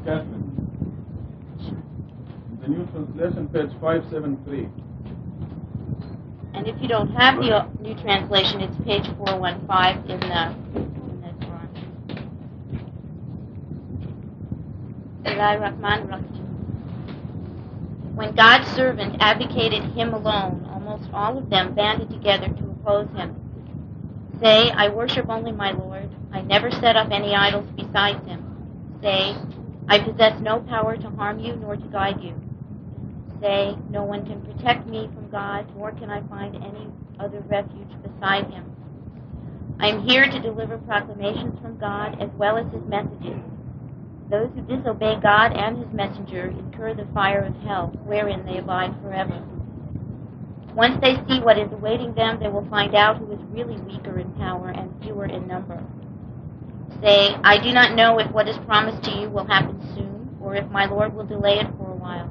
Catherine. The New Translation, page 573. And if you don't have the New Translation, it's page 415 in the Quran. Bismillahir-Rahmanir-Rahim. When God's servant advocated him alone, almost all of them banded together to oppose him. Say, I worship only my Lord. I never set up any idols besides him. Say, I possess no power to harm you nor to guide you. Say, no one can protect me from God, nor can I find any other refuge beside him. I am here to deliver proclamations from God as well as his messages. Those who disobey God and his messenger incur the fire of hell, wherein they abide forever. Once they see what is awaiting them, they will find out who is really weaker in power and fewer in number. Say, I do not know if what is promised to you will happen soon, or if my Lord will delay it for a while.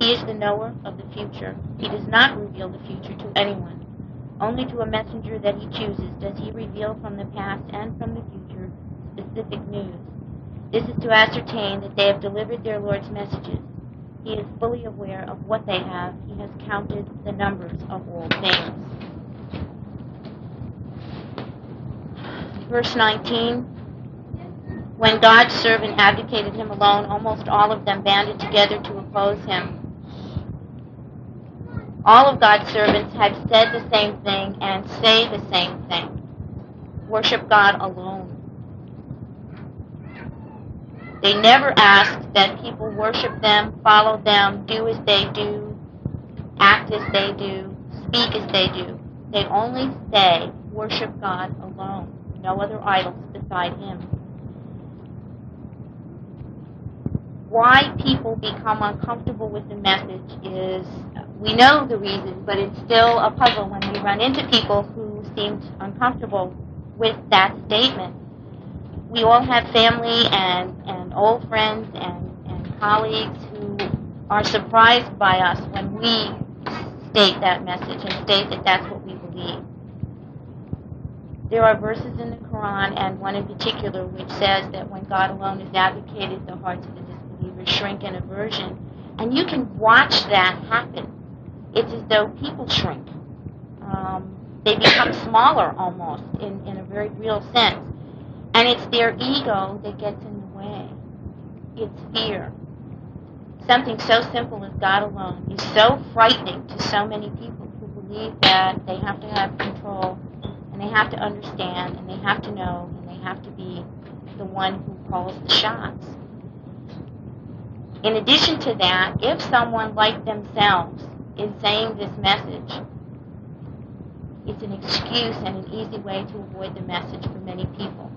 He is the knower of the future. He does not reveal the future to anyone. Only to a messenger that he chooses does he reveal from the past and from the future specific news. This is to ascertain that they have delivered their Lord's messages. He is fully aware of what they have. He has counted the numbers of all things. Verse 19. When God's servant advocated him alone, almost all of them banded together to oppose him. All of God's servants have said the same thing and say the same thing. Worship God alone. They never ask that people worship them, follow them, do as they do, act as they do, speak as they do. They only say, worship God alone, no other idols beside him. Why people become uncomfortable with the message is, we know the reason, but it's still a puzzle when we run into people who seem uncomfortable with that statement. We all have family and old friends and colleagues who are surprised by us when we state that message and state that that's what we believe. There are verses in the Quran, and one in particular, which says that when God alone is advocated, the hearts of the disbelievers shrink in aversion. And you can watch that happen. It's as though people shrink. They become smaller almost in a very real sense. And it's their ego that gets in the way. It's fear. Something so simple as God alone is so frightening to so many people who believe that they have to have control, and they have to understand, and they have to know, and they have to be the one who calls the shots. In addition to that, if someone like themselves is saying this message, it's an excuse and an easy way to avoid the message for many people.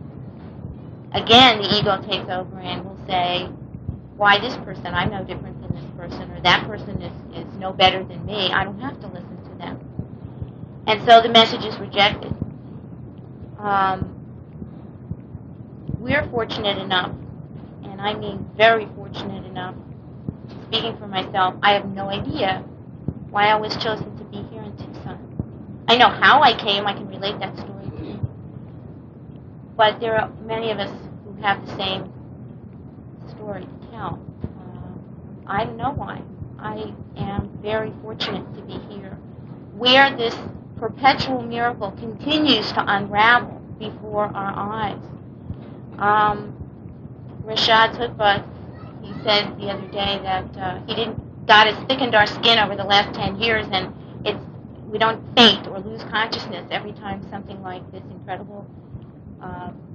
Again, the ego takes over and will say, why this person? I'm no different than this person, or that person is no better than me. I don't have to listen to them. And so the message is rejected. We're fortunate enough, and I mean very fortunate enough, speaking for myself, I have no idea why I was chosen to be here in Tucson. I know how I came. I can relate that story to you. But there are many of us who have the same story to tell. I don't know why. I am very fortunate to be here, where this perpetual miracle continues to unravel before our eyes. Rashad Tutba, he said the other day that God has thickened our skin over the last 10 years, and we don't faint or lose consciousness every time something like this incredible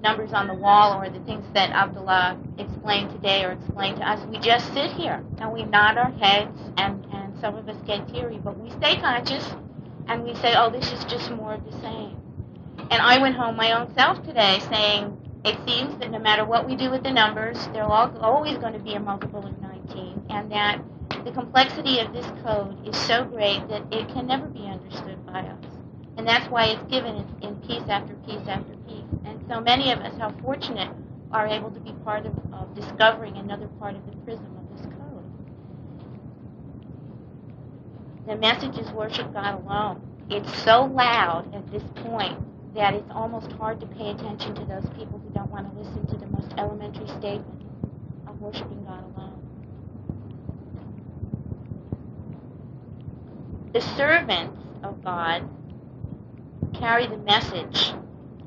numbers on the wall or the things that Abdullah explained today or explained to us. We just sit here and we nod our heads, and some of us get teary, but we stay conscious and we say, oh, this is just more of the same. And I went home my own self today saying, it seems that no matter what we do with the numbers, they're always going to be a multiple of 19, and that the complexity of this code is so great that it can never be understood by us. And that's why it's given in piece after piece after piece. And so many of us, how fortunate, are able to be part of discovering another part of the prism of this code. The message is worship God alone. It's so loud at this point that it's almost hard to pay attention to those people who don't want to listen to the most elementary statement of worshiping God alone. The servants of God carry the message,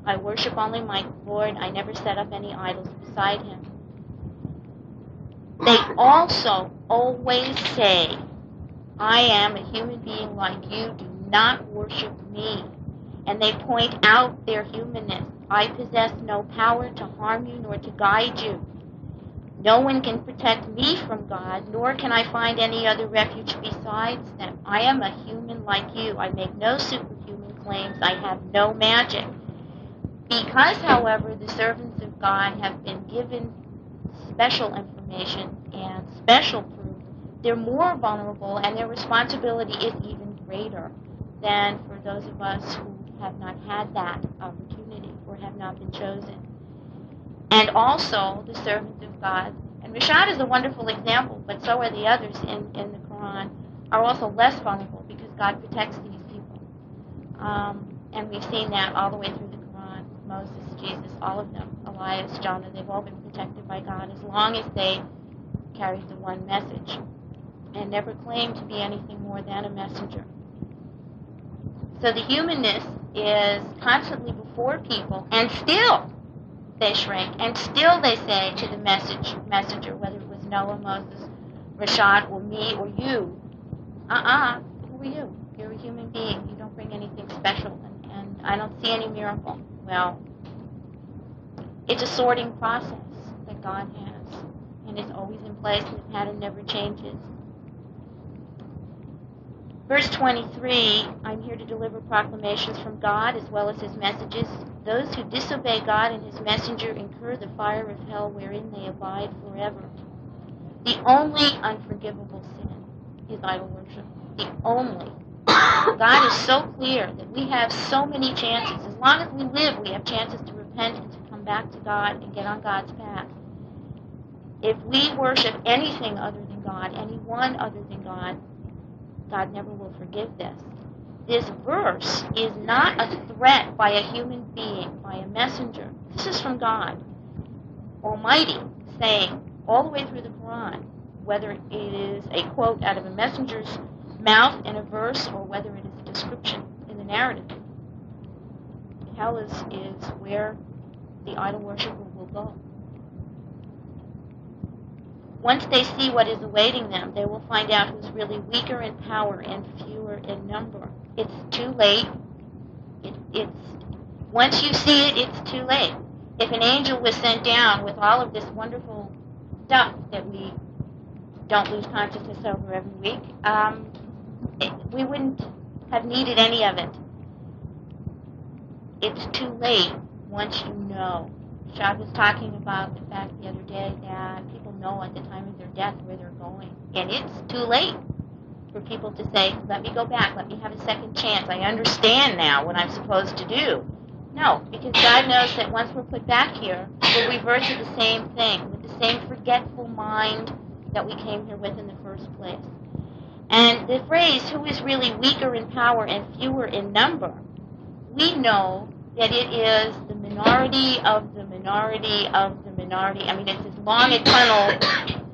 I worship only my Lord, I never set up any idols beside him. They also always say, I am a human being like you, do not worship me. And they point out their humanness. I possess no power to harm you nor to guide you. No one can protect me from God, nor can I find any other refuge besides them. I am a human like you. I make no superhuman claims. I have no magic. Because, however, the servants of God have been given special information and special proof, they're more vulnerable and their responsibility is even greater than for those of us who have not had that opportunity or have not been chosen. And also the servants of God, and Rashad is a wonderful example, but so are the others in the Quran, are also less vulnerable because God protects these people. And we've seen that all the way through the Quran. Moses, Jesus, all of them, Elias, Jonah, they've all been protected by God as long as they carried the one message and never claimed to be anything more than a messenger. So the humanness is constantly before people, and still they shrink, and still they say to the messenger, whether it was Noah, Moses, Rashad, or me, or you, who are you? You're a human being. You don't bring anything special, and I don't see any miracle. Well, it's a sorting process that God has, and it's always in place, and the pattern never changes. Verse 23, I'm here to deliver proclamations from God as well as his messages. Those who disobey God and his messenger incur the fire of hell wherein they abide forever. The only unforgivable sin is idol worship. The only. God is so clear that we have so many chances. As long as we live, we have chances to repent and to come back to God and get on God's path. If we worship anything other than God, anyone other than God, God never will forgive this. This verse is not a threat by a human being, by a messenger. This is from God Almighty saying all the way through the Quran, whether it is a quote out of a messenger's mouth in a verse or whether it is a description in the narrative. Hell is where the idol worshiper will go. Once they see what is awaiting them, they will find out who's really weaker in power and fewer in number. It's too late. Once you see it, it's too late. If an angel was sent down with all of this wonderful stuff that we don't lose consciousness over every week, we wouldn't have needed any of it. It's too late once you know. Shad was talking about the fact the other day that people know at the time of their death where they're going. And it's too late for people to say, let me go back, let me have a second chance. I understand now what I'm supposed to do. No, because God knows that once we're put back here, we'll revert to the same thing, with the same forgetful mind that we came here with in the first place. And the phrase, who is really weaker in power and fewer in number, we know that it is the minority of the minority of the minority. I mean, it's as long a tunnel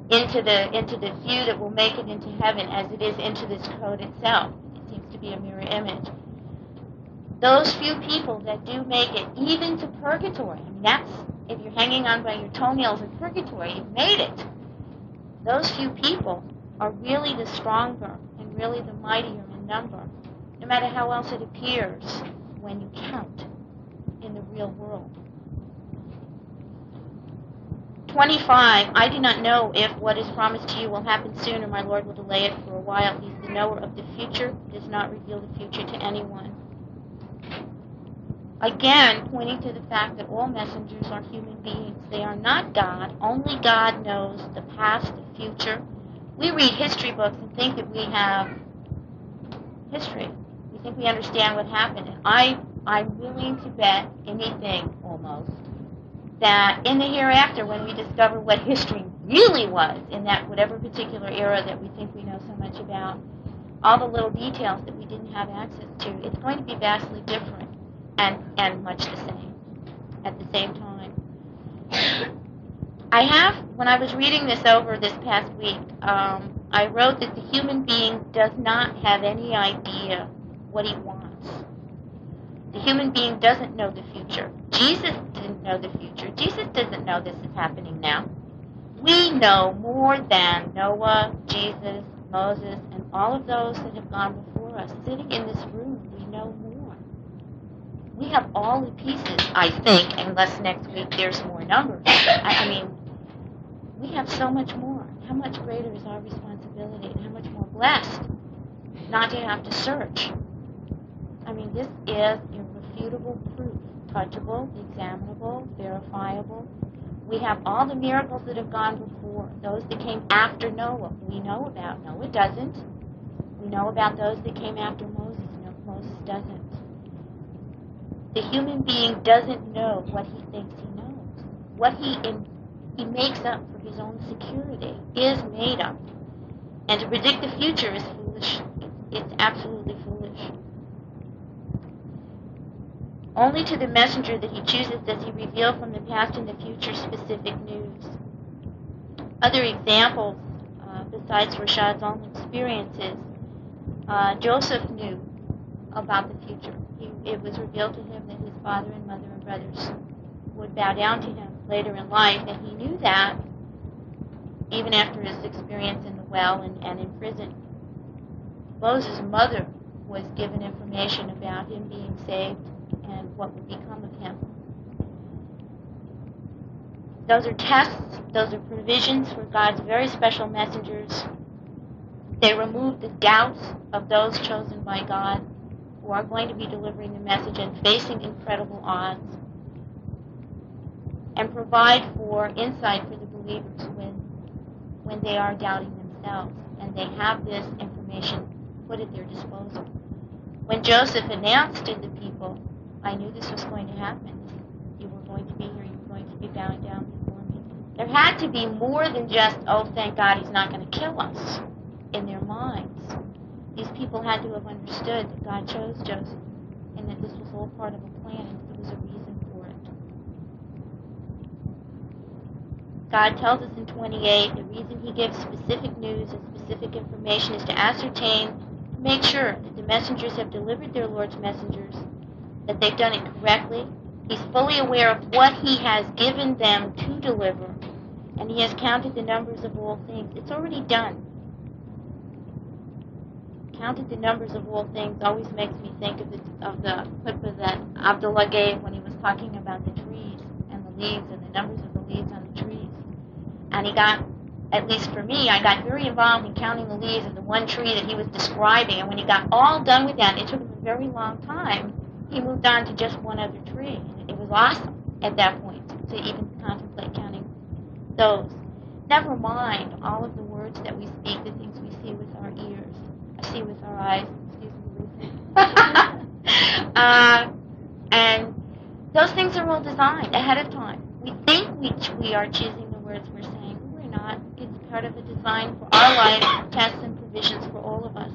into the few that will make it into heaven as it is into this code itself. It seems to be a mirror image. Those few people that do make it, even to purgatory, I mean, that's, if you're hanging on by your toenails in purgatory, you've made it. Those few people are really the stronger and really the mightier in number, no matter how else it appears when you count in the real world. 25, I do not know if what is promised to you will happen soon or my Lord will delay it for a while. He's the knower of the future, does not reveal the future to anyone. Again, pointing to the fact that all messengers are human beings. They are not God. Only God knows the past, the future. We read history books and think that we have history. We think we understand what happened. And I'm willing to bet anything, almost, that in the hereafter, when we discover what history really was in that whatever particular era that we think we know so much about, all the little details that we didn't have access to, it's going to be vastly different and much the same at the same time. When I was reading this over this past week, I wrote that the human being does not have any idea what he wants. The human being doesn't know the future. Jesus didn't know the future. Jesus doesn't know this is happening now. We know more than Noah, Jesus, Moses, and all of those that have gone before us. Sitting in this room, we know more. We have all the pieces, I think, unless next week there's more numbers. I mean, we have so much more. How much greater is our responsibility, and how much more blessed not to have to search. I mean, this is irrefutable proof, touchable, examinable, verifiable. We have all the miracles that have gone before, those that came after Noah. We know about. Noah doesn't. We know about those that came after Moses. No, Moses doesn't. The human being doesn't know what he thinks he knows. What he makes up for his own security is made up. And to predict the future is foolish. It's absolutely foolish. Only to the messenger that he chooses does he reveal from the past and the future specific news. Other examples, besides Rashad's own experiences, Joseph knew about the future. It was revealed to him that his father and mother and brothers would bow down to him later in life, and he knew that even after his experience in the well and in prison. Moses' mother was given information about him being saved and what would become of him. Those are tests, those are provisions for God's very special messengers. They remove the doubts of those chosen by God who are going to be delivering the message and facing incredible odds, and provide for insight for the believers when they are doubting themselves and they have this information put at their disposal. When Joseph announced to the people, I knew this was going to happen. You were going to be here. You were going to be bowing down before me. There had to be more than just, oh, thank God he's not going to kill us, in their minds. These people had to have understood that God chose Joseph and that this was all part of a plan and there was a reason for it. God tells us in 28, the reason he gives specific news and specific information is to ascertain, to make sure that the messengers have delivered their Lord's messengers, that they've done it correctly. He's fully aware of what he has given them to deliver, and he has counted the numbers of all things. It's already done. Counted the numbers of all things always makes me think of the khutbah that Abdullah gave when he was talking about the trees and the leaves and the numbers of the leaves on the trees. And he got, at least for me, I got very involved in counting the leaves of the one tree that he was describing. And when he got all done with that, it took him a very long time, he moved on to just one other tree. It was awesome at that point to even contemplate counting those. Never mind all of the words that we speak, the things we see with our ears, see with our eyes, excuse me, and those things are all designed ahead of time. We think we are choosing the words we're saying, but we're not. It's part of the design for our life, tests and provisions for all of us.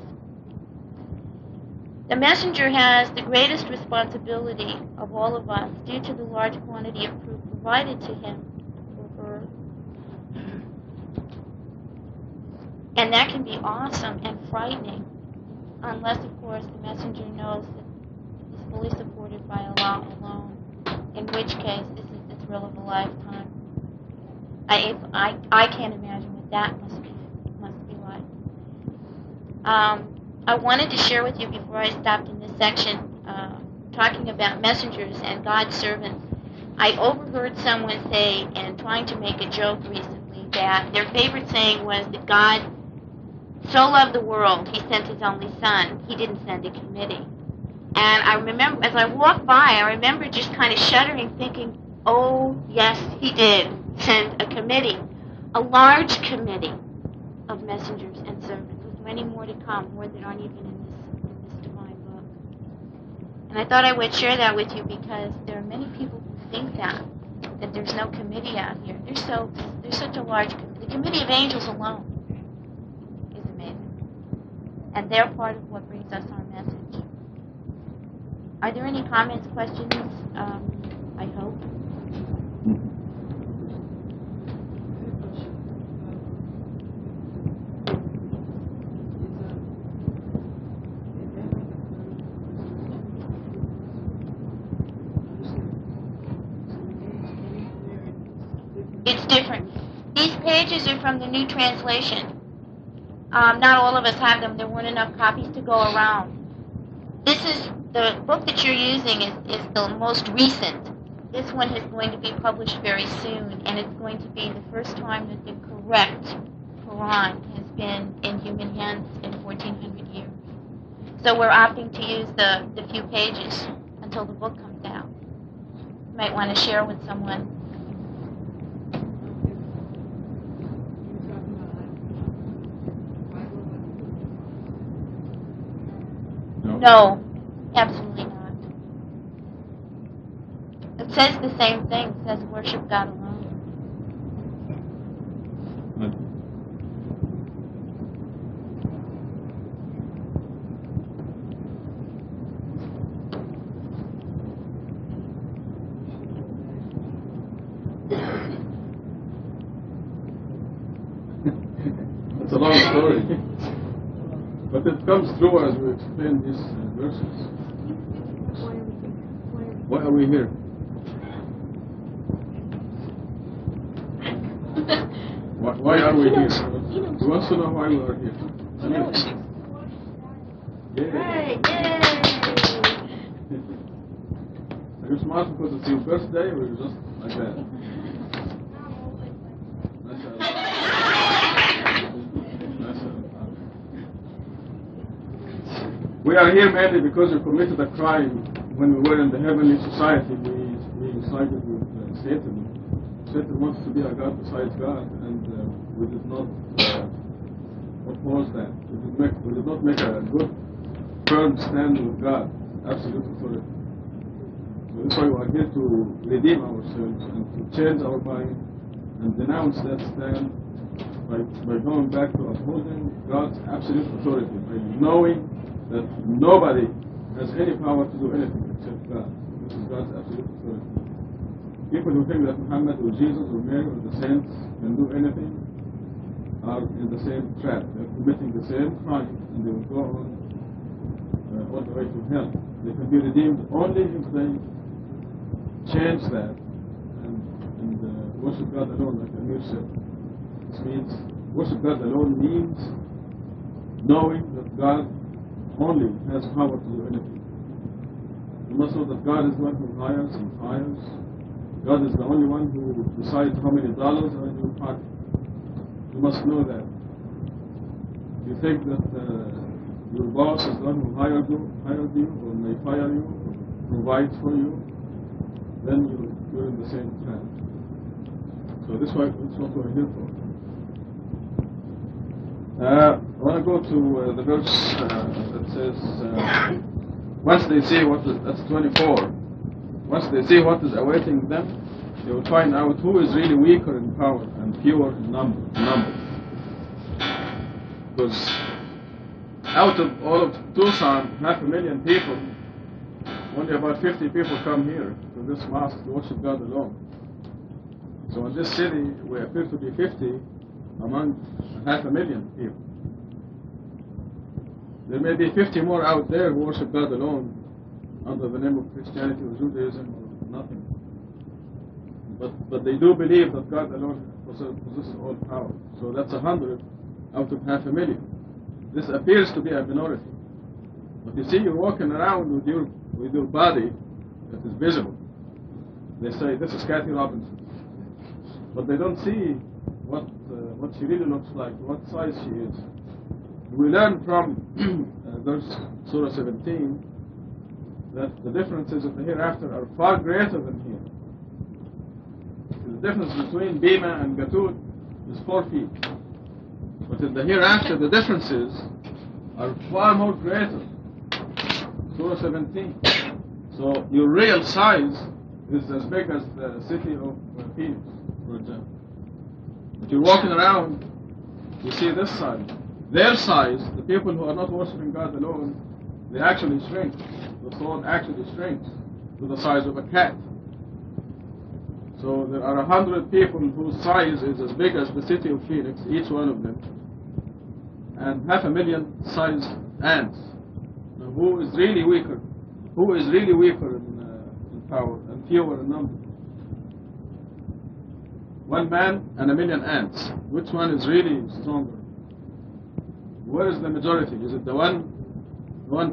The messenger has the greatest responsibility of all of us due to the large quantity of proof provided to him or her. And that can be awesome and frightening, unless, of course, the messenger knows that he's fully supported by Allah alone, in which case this is the thrill of a lifetime. I can't imagine what that must be like. I wanted to share with you before I stopped in this section, talking about messengers and God's servants. I overheard someone say, and trying to make a joke recently, that their favorite saying was that God so loved the world, he sent his only son. He didn't send a committee. And I remember, as I walked by, I remember just kind of shuddering, thinking, oh, yes, he did send a committee, a large committee of messengers and servants, with many more to come, more that aren't even in this divine book. And I thought I would share that with you because there are many people who think that there's no committee out here. There's such a large committee. The committee of angels alone is amazing. And they're part of what brings us our message. Are there any comments, questions? I hope. it's different. These pages are from the New Translation. Not all of us have them. There weren't enough copies to go around. This is the book that you're using is the most recent. This one is going to be published very soon, and it's going to be the first time that the correct Quran has been in human hands in 1400 years. So we're opting to use the few pages until the book comes out. You might want to share with someone. No, absolutely not. It says the same thing. It says worship God alone. It's a long story. But it comes through as we explain these verses. Why are we here? Why are we here? Who wants to know why we are here? Yay! Are you smart because it's your birthday, or you just like that? We are here mainly because we committed a crime when we were in the heavenly society. We sided with Satan. Satan wants to be a God besides God, and we did not oppose that. We did not make a good, firm stand with God, absolute authority. So that's why we are here to redeem ourselves and to change our mind and denounce that stand by going back to upholding God's absolute authority, by knowing that nobody has any power to do anything except God. This is God's absolute authority. People who think that Muhammad or Jesus or Mary or the saints can do anything are in the same trap. They're committing the same crime, and they will go on all the way to hell. They can be redeemed only if they change that and worship God alone, like Amir said. This means worship God alone means knowing that God only has power to do anything. You must know that God is the one who hires and fires. God is the only one who decides how many dollars are in your pocket. You must know that. If you think that your boss is the one who hired you, or may fire you, or provides for you, then you're in the same trap. So that's what we're here for. I want to go to the verse that says, once they see that's 24, once they see what is awaiting them, they will find out who is really weaker in power and fewer in number. Because out of all of Tucson, 500,000 people, only about 50 people come here to this mosque to worship God alone. So in this city, we appear to be 50 among 500,000 people. There may be 50 more out there who worship God alone under the name of Christianity or Judaism or nothing. But they do believe that God alone possesses all power. So that's 100 out of 500,000. This appears to be a minority. But you see, you're walking around with your body that is visible. They say, this is Kathy Robinson. But they don't see what she really looks like, what size she is. We learn from verse Surah 17 that the differences of the hereafter are far greater than here. The difference between Bima and Gatut is 4 feet. But in the hereafter, the differences are far more greater. Surah 17. So your real size is as big as the city of Phoenix, for example. But you're walking around, you see this size. Their size, the people who are not worshiping God alone, they actually shrink. The sword actually shrinks to the size of a cat. So there are 100 people whose size is as big as the city of Phoenix, each one of them, and 500,000 sized ants. Now, who is really weaker? Who is really weaker in power and fewer in number? one man and a million ants. Which one is really stronger? Where is the majority? Is it the one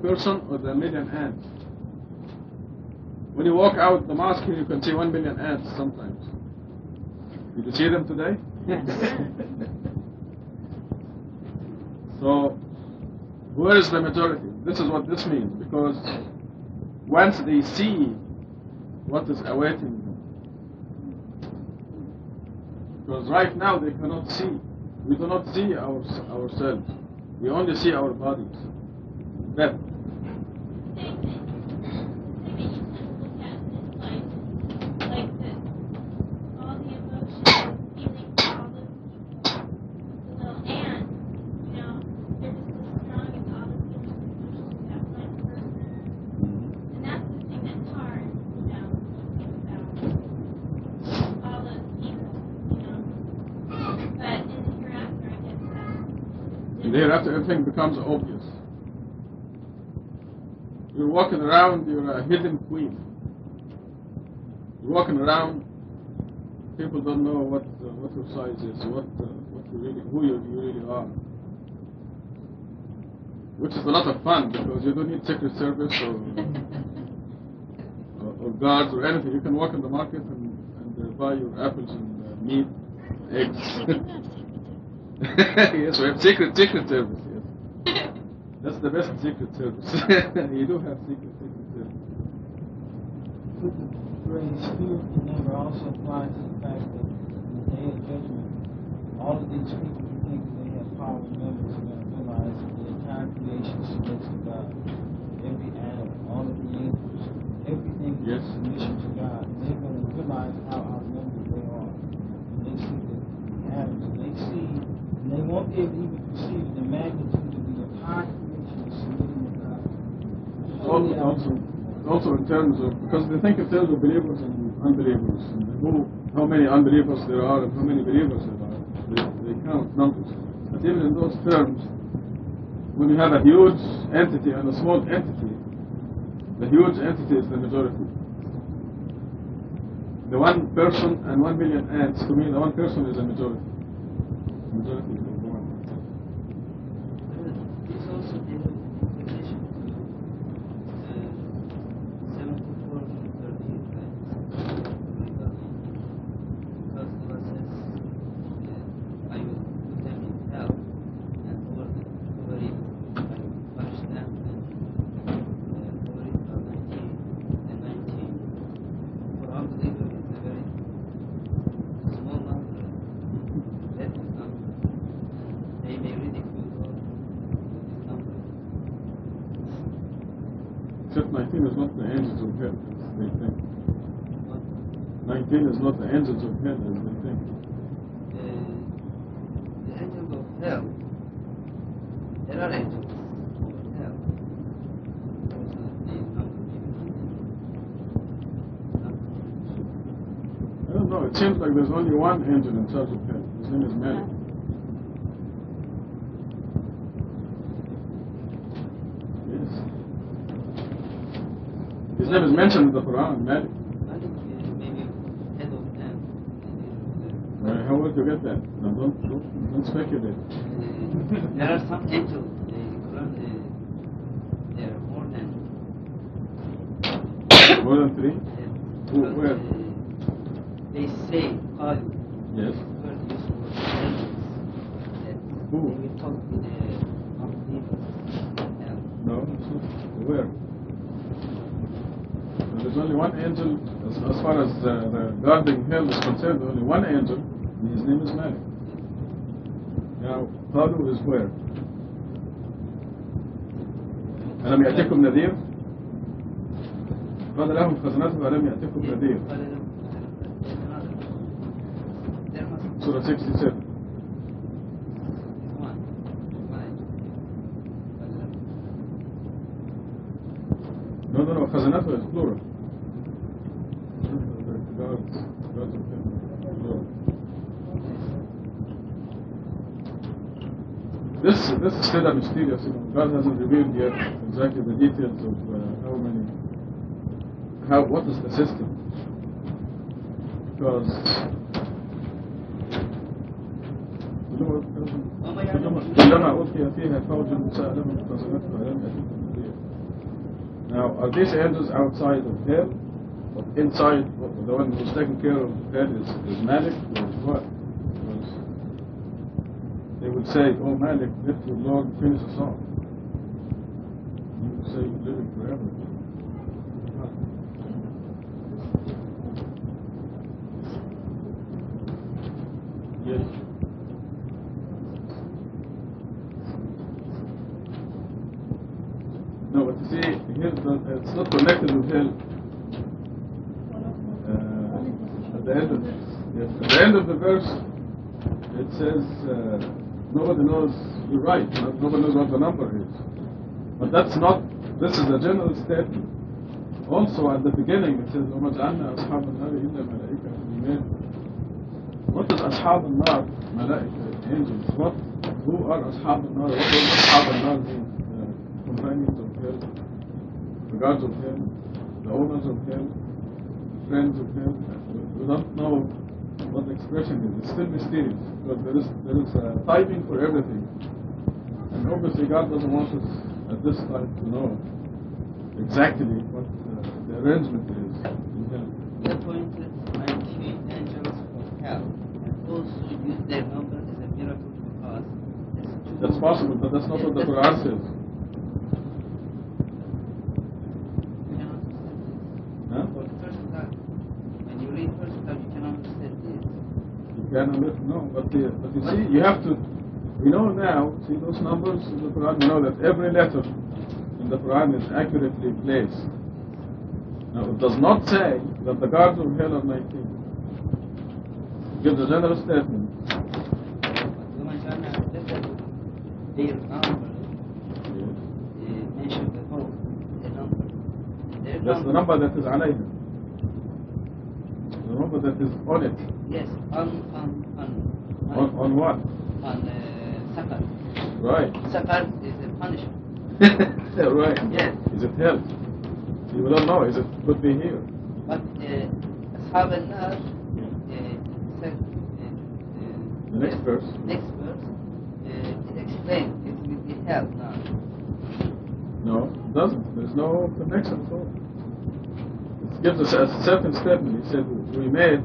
person or the million ants? When you walk out the mosque, you can see 1 million ants sometimes. Did you see them today? So, where is the majority? This is what this means, because once they see what is awaiting them, because right now they cannot see. We do not see ourselves. We only see our bodies. Death. Thereafter, everything becomes obvious. You're walking around, you're a hidden queen. You're walking around, people don't know what your size is, who you really are. Which is a lot of fun, because you don't need Secret Service or guards or anything. You can walk in the market and buy your apples and meat, eggs. Yes, we have Secret Service, yes. That's the best Secret Service. You do have Secret Service. Could the phrase fear of the number also apply to the fact that in the day of judgment, all of these people who think that they have power and numbers are going to realize that the entire creation submits to God. Every atom, all of the angels, everything is in submission to God. And they're going to realize how outnumbered they are. And they see the atoms, and they see. They won't be able to even perceive the magnitude of the entire creation submitting to God. Also in terms of, because they think in terms of believers and unbelievers, and how many unbelievers there are and how many believers there are. They count numbers. But even in those terms, when you have a huge entity and a small entity, the huge entity is the majority. The one person and 1 million ants, to me, the one person is a majority. Majority is the one. It's also in relation to 74 and 38 because the Lord says, I will put them in hell, and over it I will punish them, and over it 19 and 19. For unbelievers, it's a very small number. That is not. They may ridicule this number. Except 19 is not the angels of hell, as they think. But 19 is not the angels of hell, as they think. the angels of hell, there are angels of hell. Also, the number I don't know, it seems like there's only one angel in charge of hell. His name is Malik. Yes. His name is mentioned in the Quran, Malik. maybe head of them. How would you get that? No, don't speculate. There are some angels. There are More than 3? because, Where? They say, Yes. word used for angels. That Who? they will talk to the unbelievers. No, it's not. Where? There's only one angel, as far as the guarding hell is concerned, only one angel, and his name is Malik. Now, Talu is where? ألم يأتكم نذير؟ قال لهم خزنته ألم يأتكم نذير؟ Surah 67. No, خزنته is plural. God's of hell, plural. This is still mysterious. God hasn't revealed yet exactly the details of what is the system. Because كلما ألقي فيها فوج سألهم خزنتها لم يأتكم نذير. Now, are these angels outside of hell, or inside? The one who's taking care of hell is Malik, or what? Because they would say, "Oh Malik, let your Lord finish us off." You would say, "You're living forever." Yes. No, but you see, here it's not connected with hell. At the end of the verse, it says, nobody knows. You're right. Nobody knows what the number is. But that's not. This is a general statement. Also, at the beginning, it says, وَمَا جَعَلْنَا أَصْحَابَ النَّارِ إِلَّا مَلَائِكَةً إِيمَانًا. What is أصحاب النار? Malaika, angels. Who are أصحاب النار? What does أصحاب النار mean? Companions of hell, the gods of hell, the owners of hell, friends of hell. We don't know what the expression is. It's still mysterious, because there is a timing for everything. And obviously God doesn't want us at this time to know exactly what the arrangement is in hell. He appointed 19 angels for hell, and those who use their number is a miracle to us. That's possible, but that's not what the Quran says. Huh? For the first time, when you read first time, you can understand this. You cannot, no, but you see, you have to. We know now. See those numbers in the Quran. We know that every letter in the Quran is accurately placed. Now, it does not say that the guards of hell are 19. It gives a general statement. Their number, mentioned before, their number. That's the number that is alayha. The number that is on it. Yes, On what? On Safar. Right. Safar is a punishment. Right. Yes. Is it hell? You don't know. Is it could be here? But Ashab al-Nar, The next verse. it explains it will be hell now. No, it doesn't. There's no connection at all. It gives us a certain statement. He said, we made,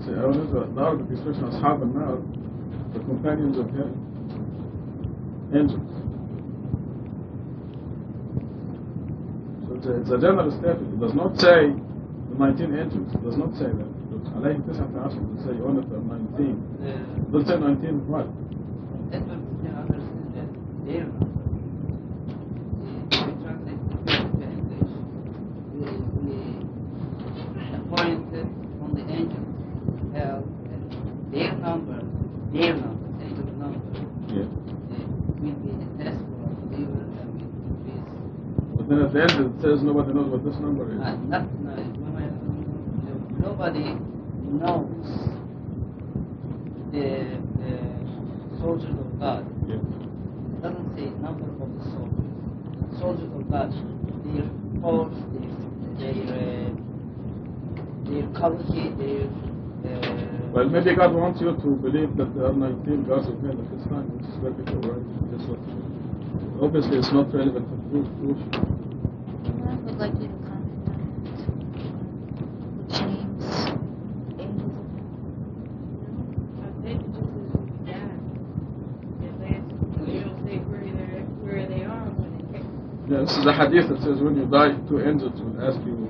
the Arabic expression, Ashab al-Nar, the companions of hell, angels. So it's a general statement. It does not say the 19 angels. It does not say that. عليهم 19 to say on it 19. Don't say 19 what? That will be understood that their number. We translate it to English. We appointed on the angels hell and their number, angel number, Yeah. will be a test for a believer and will increase. But then at the end it says nobody knows what this number is. Nobody knows the soldiers of God. Yeah. It doesn't say number of the soldiers. Soldiers of God, their force, their quality, their. Well, maybe God wants you to believe that there are 19 gods of hell at this time, which is perfectly alright. That's what. Obviously, it's not relevant to proof. I would like you to comment on James, angels of Yeah, this is a hadith that says when you die, two angels will ask you,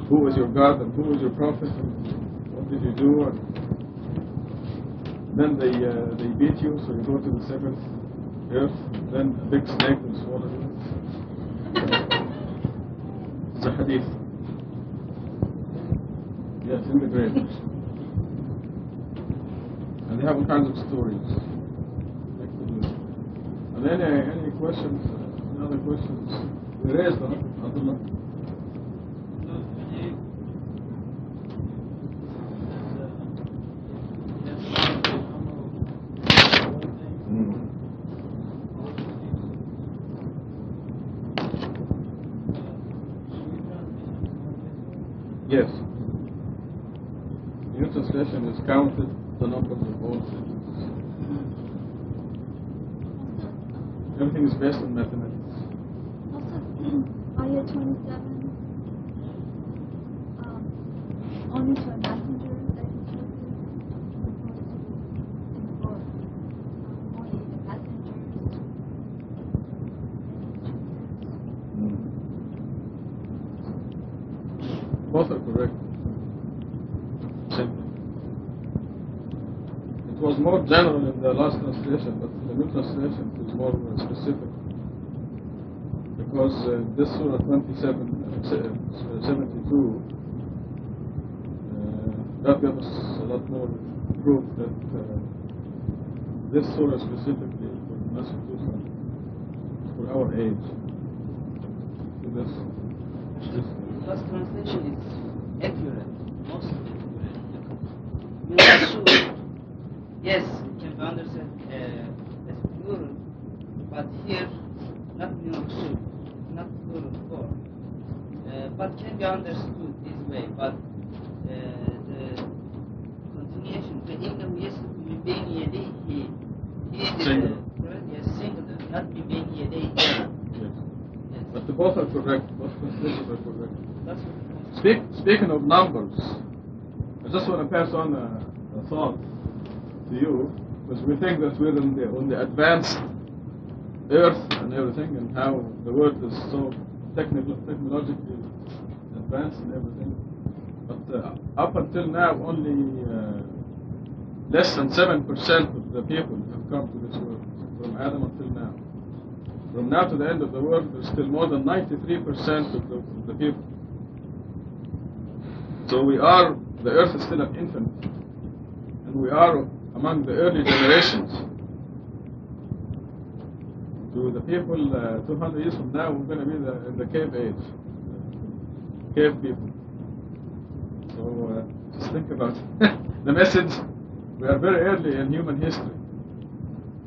who is your God and who is your prophet and what did you do? And then they beat you, so you go to the seventh earth. Then a big snake will swallow you. It's a hadith. Yes, in the grave. And they have all kinds of stories. Are there any questions? Other questions? There is, huh? Abdullah? Yes. New translation is counted the numbers of everything is based on mathematics. Also, ayah 27, only to a messenger that he chooses, opposed to in the book, only the messengers that he chooses. Both are correct. Simply. It was more general in the last translation, but in the new translation it is more specific. Because this Surah 72, that gives us a lot more proof that this Surah specifically for the message for our age. So this Last translation is accurate, mostly accurate. You are sure, yes, it can be understood as plural, but here, not minuscule, not plural form. But can be understood this way, but the continuation, فإنه يسلك من بين يديه, here is yes, singular, not من بين يديه. Yes. But both are correct. Both translations are correct. That's what Speaking of numbers, I just want to pass on a thought to you, because we think that we're on the advanced earth and everything, and how the world is so technologically advanced and everything. But up until now, only less than 7% of the people have come to this world, from Adam until now. From now to the end of the world, there's still more than 93% of the people. So the earth is still an infant, and we are among the early generations. To the people 200 years from now, we're going to be in the cave age, cave people. So just think about the message. We are very early in human history.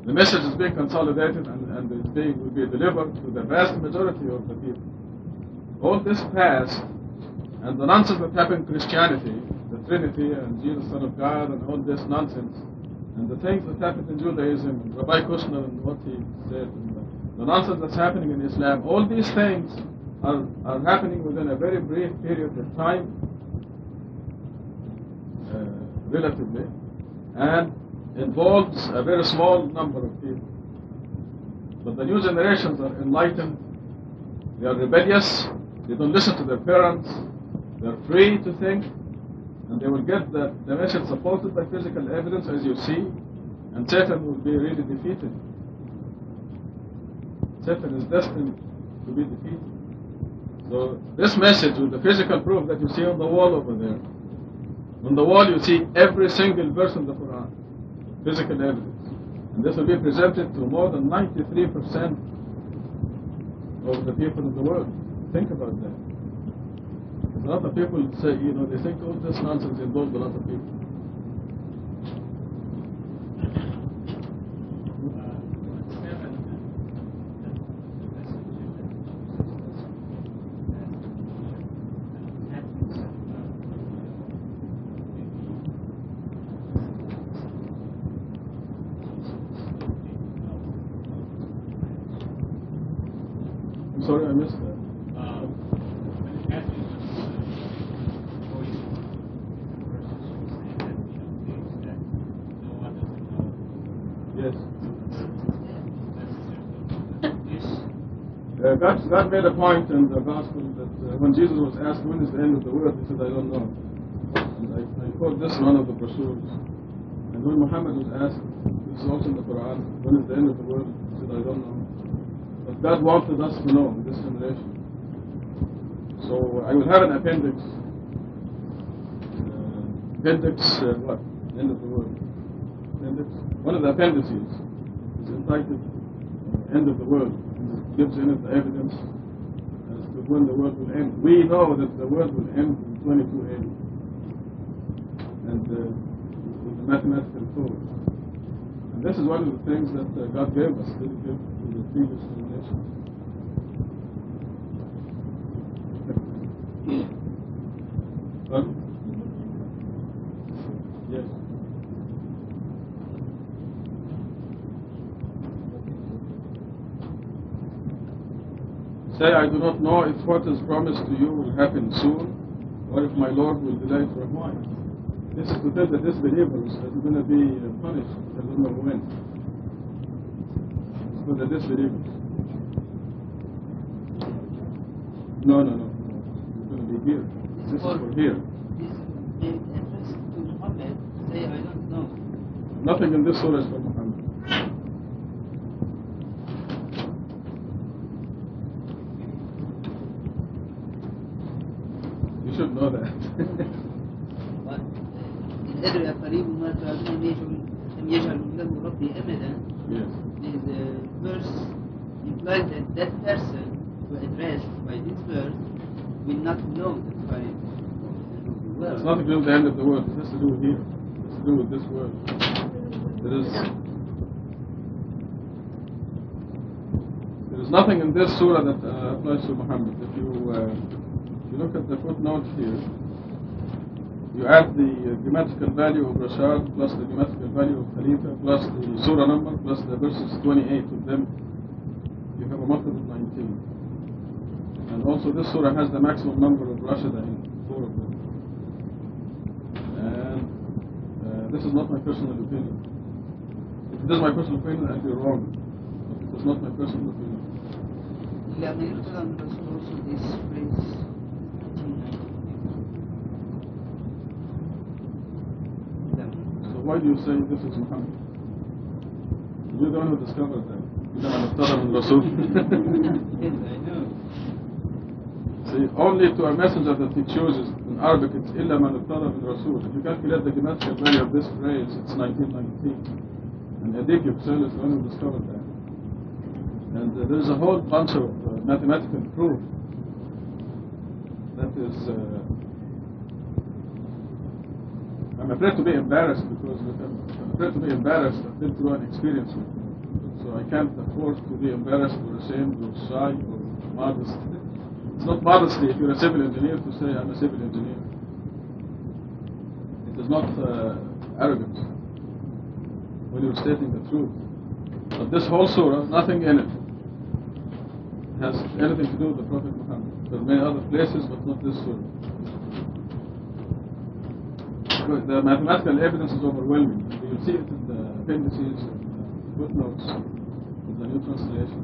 The message is being consolidated and will be delivered to the vast majority of the people. All this past and the nonsense that happened in Christianity, the Trinity and Jesus, Son of God, and all this nonsense, and the things that happened in Judaism, and Rabbi Kushner and what he said, and the nonsense that's happening in Islam, all these things are happening within a very brief period of time, relatively, and involves a very small number of people. But the new generations are enlightened, they are rebellious, they don't listen to their parents, they are free to think, and they will get the message supported by physical evidence, as you see, and Satan will be really defeated. Satan is destined to be defeated. So this message with the physical proof that you see on the wall over there, on the wall you see every single verse in the Quran, physical evidence. And this will be presented to more than 93% of the people in the world. Think about that. A lot of people say, they think all this nonsense involves a lot of people. I'm sorry, I missed that. Yes. God made a point in the gospel that when Jesus was asked when is the end of the world, he said, I don't know. And I quote this in one of the brochures. And when Muhammad was asked, this is also in the Quran, when is the end of the world, he said, I don't know. But God wanted us to know in this generation. So I will have an appendix. What? End of the world. Appendix. One of the appendices is entitled End of the World. It gives in it the evidence as to when the world will end. We know that the world will end in 2280. And with the mathematical code. And this is one of the things that God gave us, didn't give to the previous generations. Yes. Say, I do not know if what is promised to you will happen soon, or if my Lord will delay for a while. This is to tell the disbelievers that they're going to be punished. They don't know when. It's for the disbelievers. No. It's going to be here. This is for here. This may address to Muhammad. Say, I don't know. Nothing in this surah is for Muhammad. You should know that. But الأدعية قريب ما تعلمون لم يجعل له ربي أمدا. Yes. This verse implies that that person who addressed by this verse will not know the time of the world. It's nothing to do with the end of the world. It has to do with here. It has to do with this world. There is nothing in this surah that applies to Muhammad. If you look at the footnote here, you add the grammatical value of Rashad plus the grammatical value of Khalifa plus the surah number plus the verses 28 of them, you have a multiple of 19. And also this surah has the maximum number of Rashada in 4 of them. And this is not my personal opinion. If it is my personal opinion, I'd be wrong. But it is not my personal opinion. لأن يقول أن الرسول also this phrase So why do you say this is Muhammad? You're the one who discovered that. إذا ما نفترض من الرسول. Yes, I know. See, only to a messenger that he chooses in Arabic it's إلا ما نفترض من الرسول. If you calculate the grammatical value of this phrase, it's 1919. And Adik Yusel is the one who discovered that. And there's a whole bunch of mathematical proof that is. I'm afraid to be embarrassed because I'm afraid to be embarrassed. I've been through an experience with it. So I can't afford to be embarrassed or ashamed or shy or modest. It's not modesty if you're a civil engineer to say I'm a civil engineer. It is not arrogance when you're stating the truth. But this whole surah, nothing in it has anything to do with the Prophet Muhammad. There are many other places, but not this surah. The mathematical evidence is overwhelming. You'll see it in the appendices and the footnotes of the New Translation.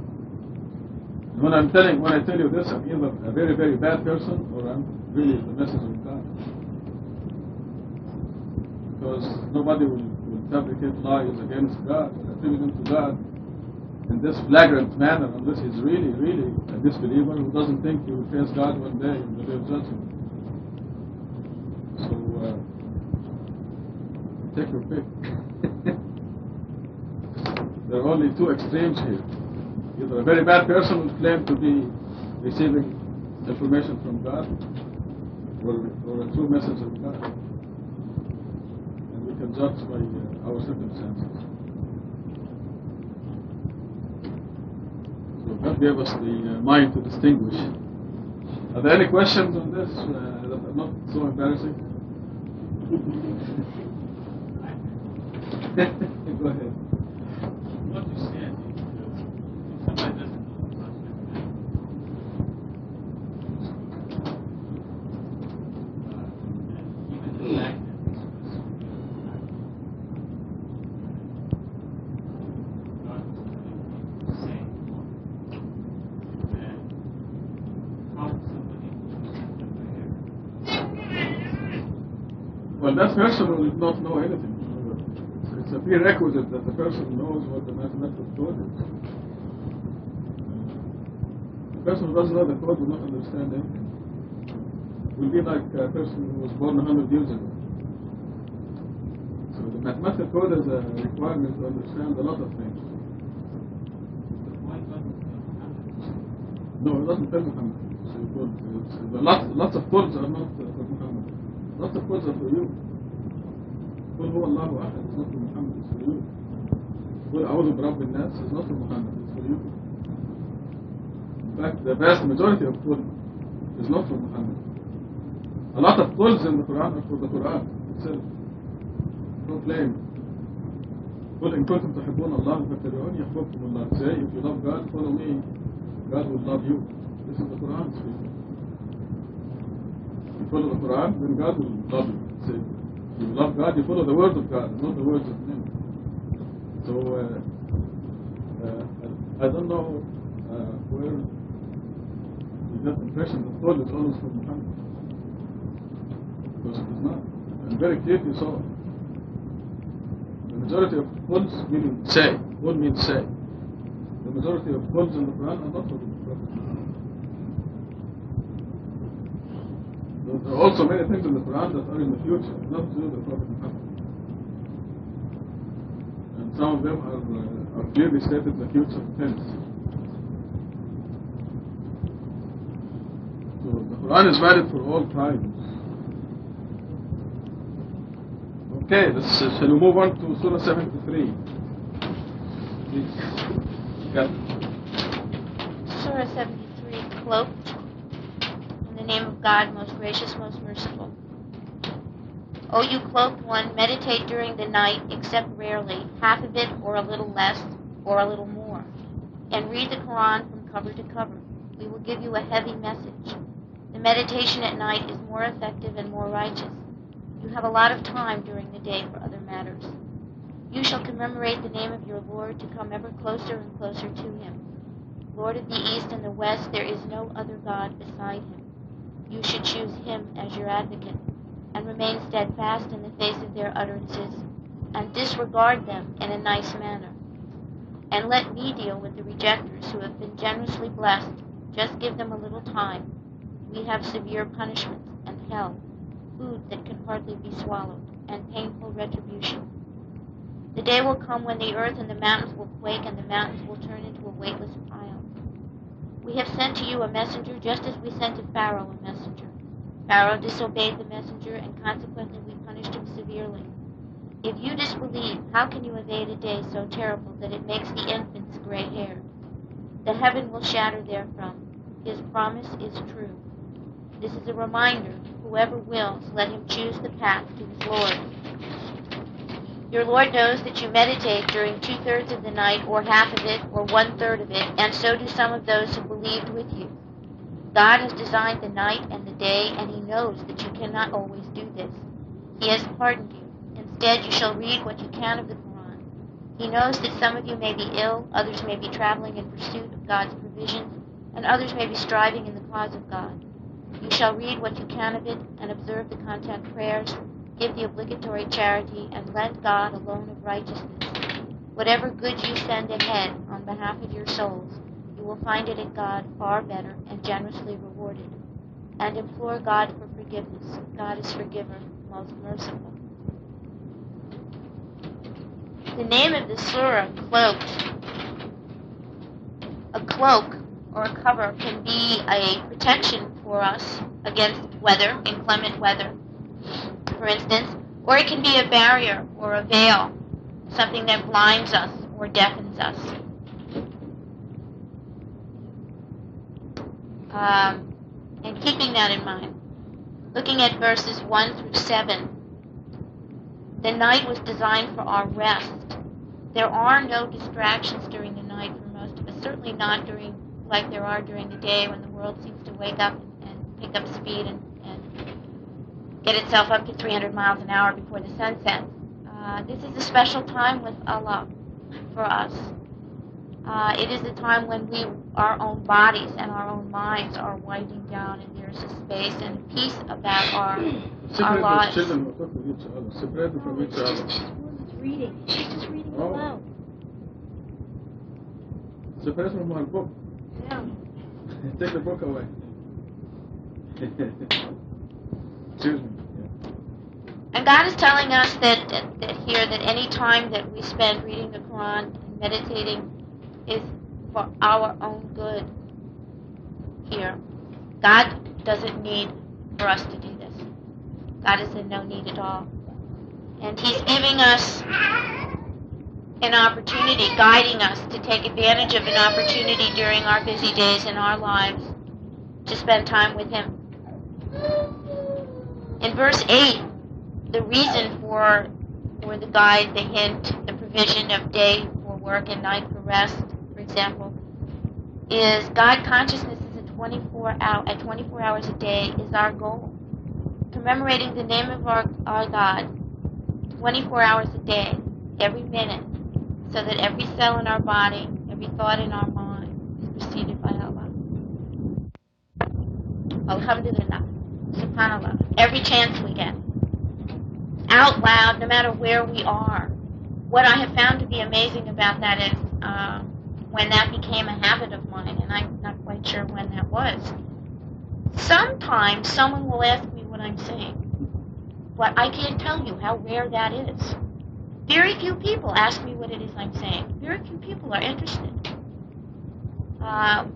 And when I tell you this, I'm either a very, very bad person or I'm really the messenger of God. Because nobody will fabricate lies against God, attribute them to God in this flagrant manner unless he's really, really a disbeliever who doesn't think he will face God one day in the day of judgment. So, take your pick. There are only two extremes here. Either a very bad person who claims to be receiving information from God or a true message of God. And we can judge by our circumstances. So God gave us the mind to distinguish. Are there any questions on this that are not so embarrassing? Go ahead. What you said, if somebody doesn't know the Prophet, and even the fact that this was God was saying that how somebody who sent them Well, that person will not know anything. It's a prerequisite that the person knows what the mathematical code is. The person who doesn't know the code will not understand anything. It will be like a person who was born 100 years ago. So the mathematical code is a requirement to understand a lot of things. why God was telling Muhammad? No, it doesn't tell Muhammad. So lots of codes are not for Muhammad. Lots of codes are for you. قل هو الله أحد is not for Muhammad, it's for you. قل أعوذ برب الناس is not for Muhammad, it's for you. In fact, the vast majority of qul is not for Muhammad. A lot of quls in the Quran are for the Quran itself. Don't claim. قل إن كنتم تحبون الله فاتبعوني يحببكم الله. Say, if you love God, follow me. God will love you. This is the Quran speaking. You follow the Quran, then God will love you. Say, you love God, you follow the words of God, not the words of men. So, I don't know where you get the impression that Paul is always from Muhammad. Because it is not. And very clearly so. The majority of Pauls meaning say. Paul means say. The majority of Pauls in the Quran are not from the Prophet. There are also many things in the Quran that are in the future, not to the Prophet Muhammad. And some of them are clearly stated in the future tense. So the Quran is valid for all times. Okay, shall we move on to Surah 73? Please. Yeah. Surah 73, cloaked. In the name of God, most gracious, most merciful. O you cloaked one, meditate during the night, except rarely, half of it or a little less or a little more, and read the Quran from cover to cover. We will give you a heavy message. The meditation at night is more effective and more righteous. You have a lot of time during the day for other matters. You shall commemorate the name of your Lord to come ever closer and closer to him. Lord of the East and the West, there is no other God beside him. You should choose him as your advocate, and remain steadfast in the face of their utterances, and disregard them in a nice manner. And let me deal with the rejectors who have been generously blessed. Just give them a little time. We have severe punishments and hell, food that can hardly be swallowed, and painful retribution. The day will come when the earth and the mountains will quake, and the mountains will turn into a weightless pile. We have sent to you a messenger just as we sent to Pharaoh a messenger. Pharaoh disobeyed the messenger, and consequently we punished him severely. If you disbelieve, how can you evade a day so terrible that it makes the infants gray-haired? The heaven will shatter therefrom. His promise is true. This is a reminder. Whoever wills, let him choose the path to his Lord. Your Lord knows that you meditate during 2/3 of the night, or half of it, or 1/3 of it, and so do some of those who believed with you. God has designed the night and the day, and he knows that you cannot always do this. He has pardoned you. Instead, you shall read what you can of the Quran. He knows that some of you may be ill, others may be traveling in pursuit of God's provisions, and others may be striving in the cause of God. You shall read what you can of it, and observe the content prayers, give the obligatory charity, and lend God a loan of righteousness. Whatever good you send ahead on behalf of your souls, you will find it at God far better and generously rewarded. And implore God for forgiveness. God is forgiver, most merciful. The name of the surah, cloaked. A cloak or a cover can be a protection for us against weather, inclement weather, for instance, or it can be a barrier or a veil, something that blinds us or deafens us. And keeping that in mind, looking at verses 1 through 7, the night was designed for our rest. There are no distractions during the night for most of us, certainly not during like there are during the day when the world seems to wake up and pick up speed and get itself up to 300 miles an hour before the sun sets. This is a special time with Allah for us. It is a time when our own bodies and our own minds are winding down, and there's a space and a peace about our lives. Children will talk with each other, separated from each other. She's reading. She's just reading aloud. Separate from my book. Yeah. Take the book away. Excuse me. And God is telling us that here that any time that we spend reading the Quran and meditating is for our own good here. God doesn't need for us to do this. God is in no need at all. And he's giving us an opportunity, guiding us to take advantage of an opportunity during our busy days in our lives to spend time with him. In verse 8, the reason for the guide, the hint, the provision of day for work and night for rest, for example, is God consciousness is a 24 hours a day is our goal. Commemorating the name of our God 24 hours a day, every minute, so that every cell in our body, every thought in our mind is preceded by Allah. Alhamdulillah, subhanallah, every chance we get, out loud, no matter where we are. What I have found to be amazing about that is when that became a habit of mine, and I'm not quite sure when that was. Sometimes someone will ask me what I'm saying, but I can't tell you how rare that is. Very few people ask me what it is I'm saying. Very few people are interested. I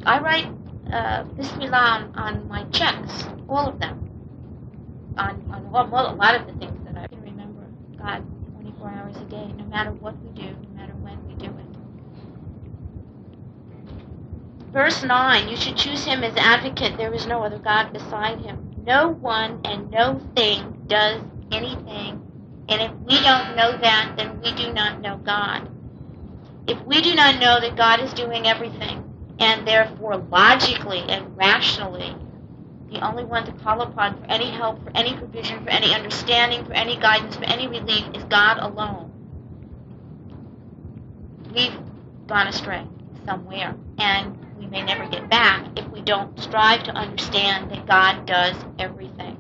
write Bismillah on my checks, all of them, on a lot of the things that I can remember God 24 hours a day, no matter what we do, no matter when we do it. Verse 9, you should choose him as advocate. There is no other God beside him. No one and no thing does anything. And if we don't know that, then we do not know God. If we do not know that God is doing everything, and therefore logically and rationally, the only one to call upon for any help, for any provision, for any understanding, for any guidance, for any relief is God alone, we've gone astray somewhere. And we may never get back if we don't strive to understand that God does everything.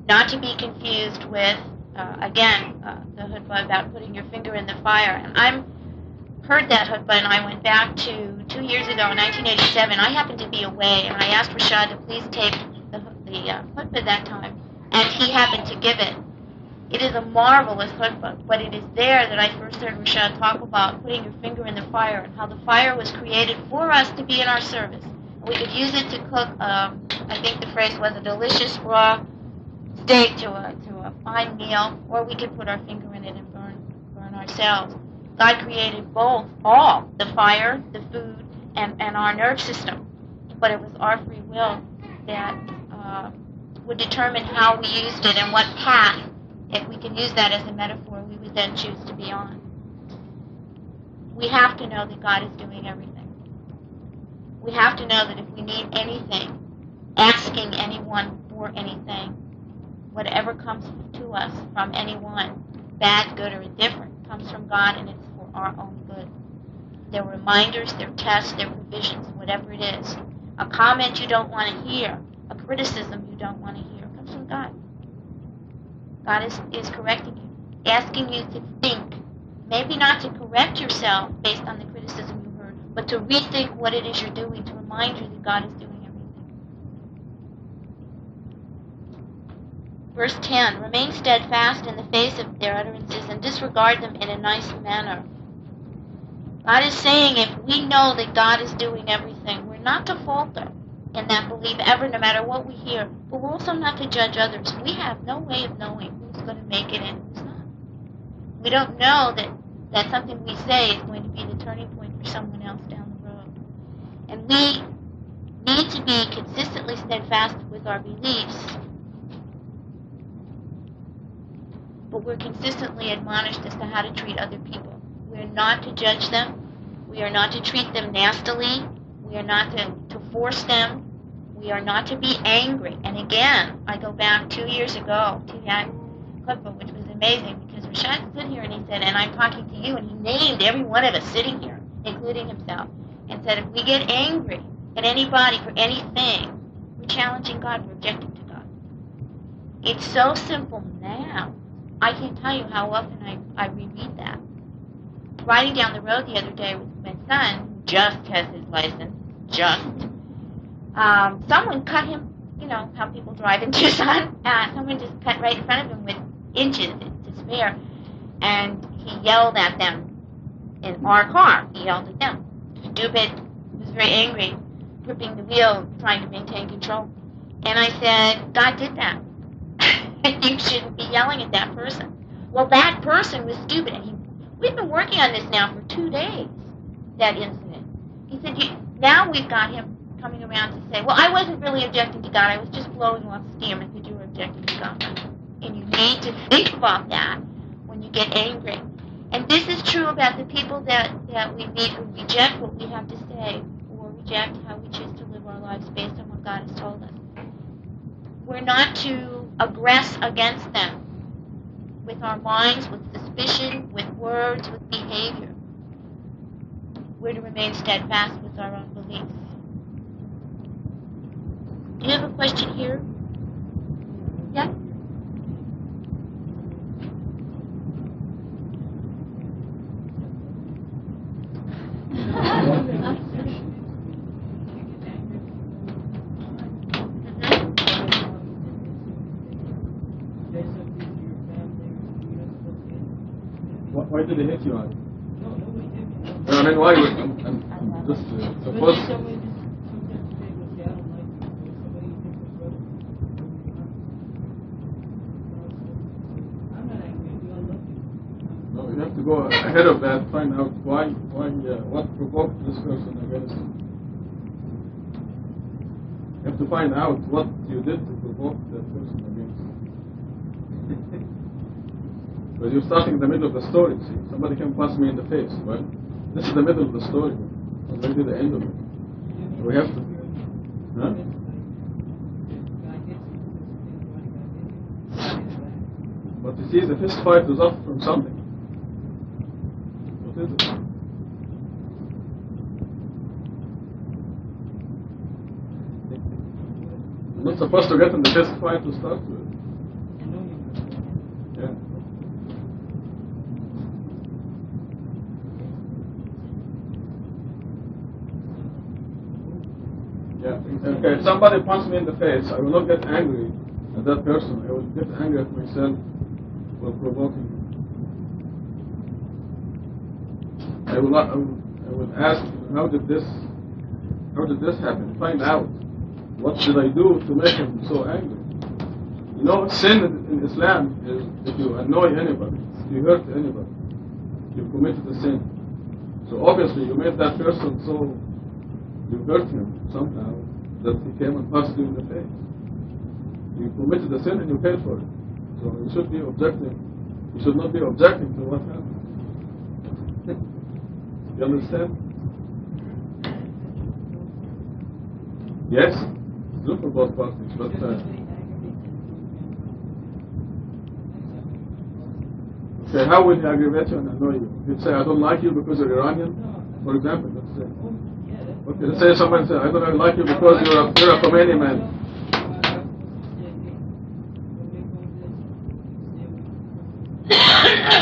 Not to be confused with, the khutbah about putting your finger in the fire. And I heard that khutbah, and I went back to 2 years ago, in 1987. I happened to be away, and I asked Rashad to please tape the khutbah that time, and he happened to give it. It is a marvelous khutbah, but it is there that I first heard Rashad talk about putting your finger in the fire and how the fire was created for us to be in our service. We could use it to cook, I think the phrase was a delicious raw steak to a fine meal, or we could put our finger in it and burn ourselves. God created both, all, the fire, the food, and our nerve system. But it was our free will that would determine how we used it and what path, if we can use that as a metaphor, we would then choose to be on. We have to know that God is doing everything. We have to know that if we need anything, asking anyone for anything, whatever comes to us from anyone, bad, good, or indifferent, comes from God, and it's for our own good. They're reminders, they're tests, they're provisions, whatever it is. A comment you don't want to hear, a criticism you don't want to hear, comes from God. God is correcting you, asking you to think, maybe not to correct yourself based on the criticism you heard, but to rethink what it is you're doing, to remind you that God is doing everything. Verse 10, remain steadfast in the face of their utterances and disregard them in a nice manner. God is saying if we know that God is doing everything, we're not to falter in that belief ever, no matter what we hear. But we're also not to judge others. We have no way of knowing who's going to make it and who's not. We don't know that something we say is going to be the turning point for someone else down the road. And we need to be consistently steadfast with our beliefs, but we're consistently admonished as to how to treat other people. We are not to judge them. We are not to treat them nastily. We are not to force them. We are not to be angry. And again, I go back 2 years ago to that khutbah, which was amazing, because Rashad stood here and he said, and I'm talking to you, and he named every one of us sitting here, including himself, and said, if we get angry at anybody for anything, we're challenging God, we're objecting to God. It's so simple now. I can't tell you how often I reread that. Riding down the road the other day with my son, who just has his license, someone cut him, you know, how people drive in Tucson, someone just cut right in front of him with inches to spare, and he yelled at them in our car. He yelled at them. Stupid. He was very angry, gripping the wheel, trying to maintain control. And I said, God did that. You shouldn't be yelling at that person. Well, that person was stupid. And we've been working on this now for 2 days, that incident. He said, now we've got him coming around to say, well, I wasn't really objecting to God. I was just blowing off steam because you were objecting to God. And you need to think about that when you get angry. And this is true about the people that we meet who reject what we have to say. obey or reject, how we choose to live our lives based on what God has told us. We're not to aggress against them with our minds, with suspicion, with words, with behavior. We're to remain steadfast with our own beliefs. Do you have a question here? Yeah? Why did they hit you on? No, nobody hit me. I mean, why would I'm just supposed Somebody just sometimes say, well, see, I don't like you. Or somebody hit my brother. I'm not angry at you. I love you. No, you have to go ahead of that, find out what provoked this person against you. You have to find out what you did to provoke that person against you. But you're starting in the middle of the story, see. Somebody can punch me in the face. Well, this is the middle of the story. Already the end of it. We have to... Huh? But you see, the fist fight is up from something. What is it? You're not supposed to get in the fist fight to start with. Yeah. Yeah. Okay, if somebody punches me in the face, I will not get angry at that person. I will get angry at myself for provoking him. I will ask, how did this happen? Find out. What should I do to make him so angry? You know, sin in Islam is if you annoy anybody, if you hurt anybody, you've committed a sin. So obviously you made that person so, you hurt him somehow, that he came and punched you in the face. You committed a sin and you paid for it. So you should be objecting. You should not be objecting to what happened. You understand? Yes, it's good for both parties, but okay, how will he aggravate you and annoy you? He'd say, I don't like you because you're Iranian, for example, let's say. Okay, let's say somebody says, I don't like you because you're a Khomeini man.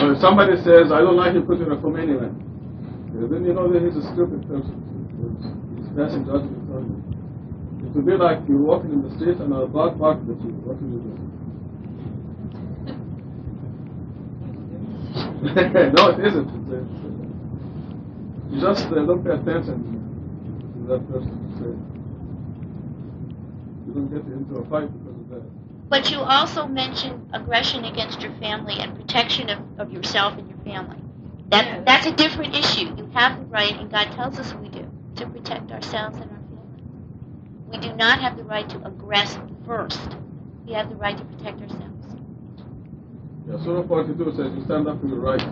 Or if somebody says, I don't like you because you're a Khomeini man, then you know that he's a stupid person. He's passing judgment on you. It would be like you're walking in the street and a dog barks at you. What will you do? No, it isn't. You just don't pay attention to that person. You don't get into a fight because of that. But you also mentioned aggression against your family and protection of yourself and your family. That's a different issue. You have the right, and God tells us we do, to protect ourselves and our family. We do not have the right to aggress first. We have the right to protect ourselves. Yeah, Surah 42 says you stand up for your rights.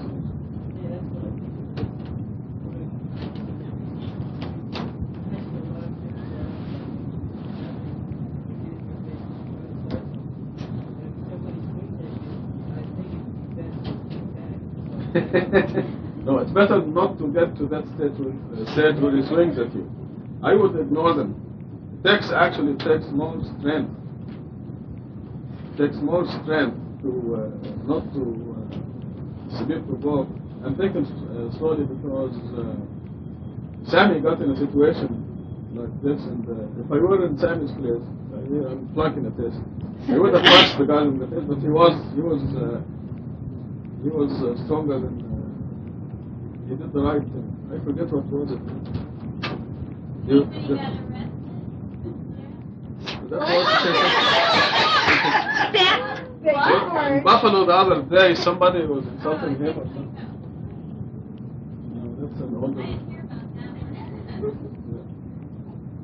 No, it's better not to get to that stage where he swings at you. I would ignore them. It takes more strength. It takes more strength to not to be provoked. I'm thinking slowly because Sammy got in a situation like this, and if I were in Sammy's place, I'm flunking at this. I would have punched the guy in the face, but he was stronger than. He did the right thing. I forget what was it. In Buffalo the other day, somebody was insulting him or something. No, that's an older.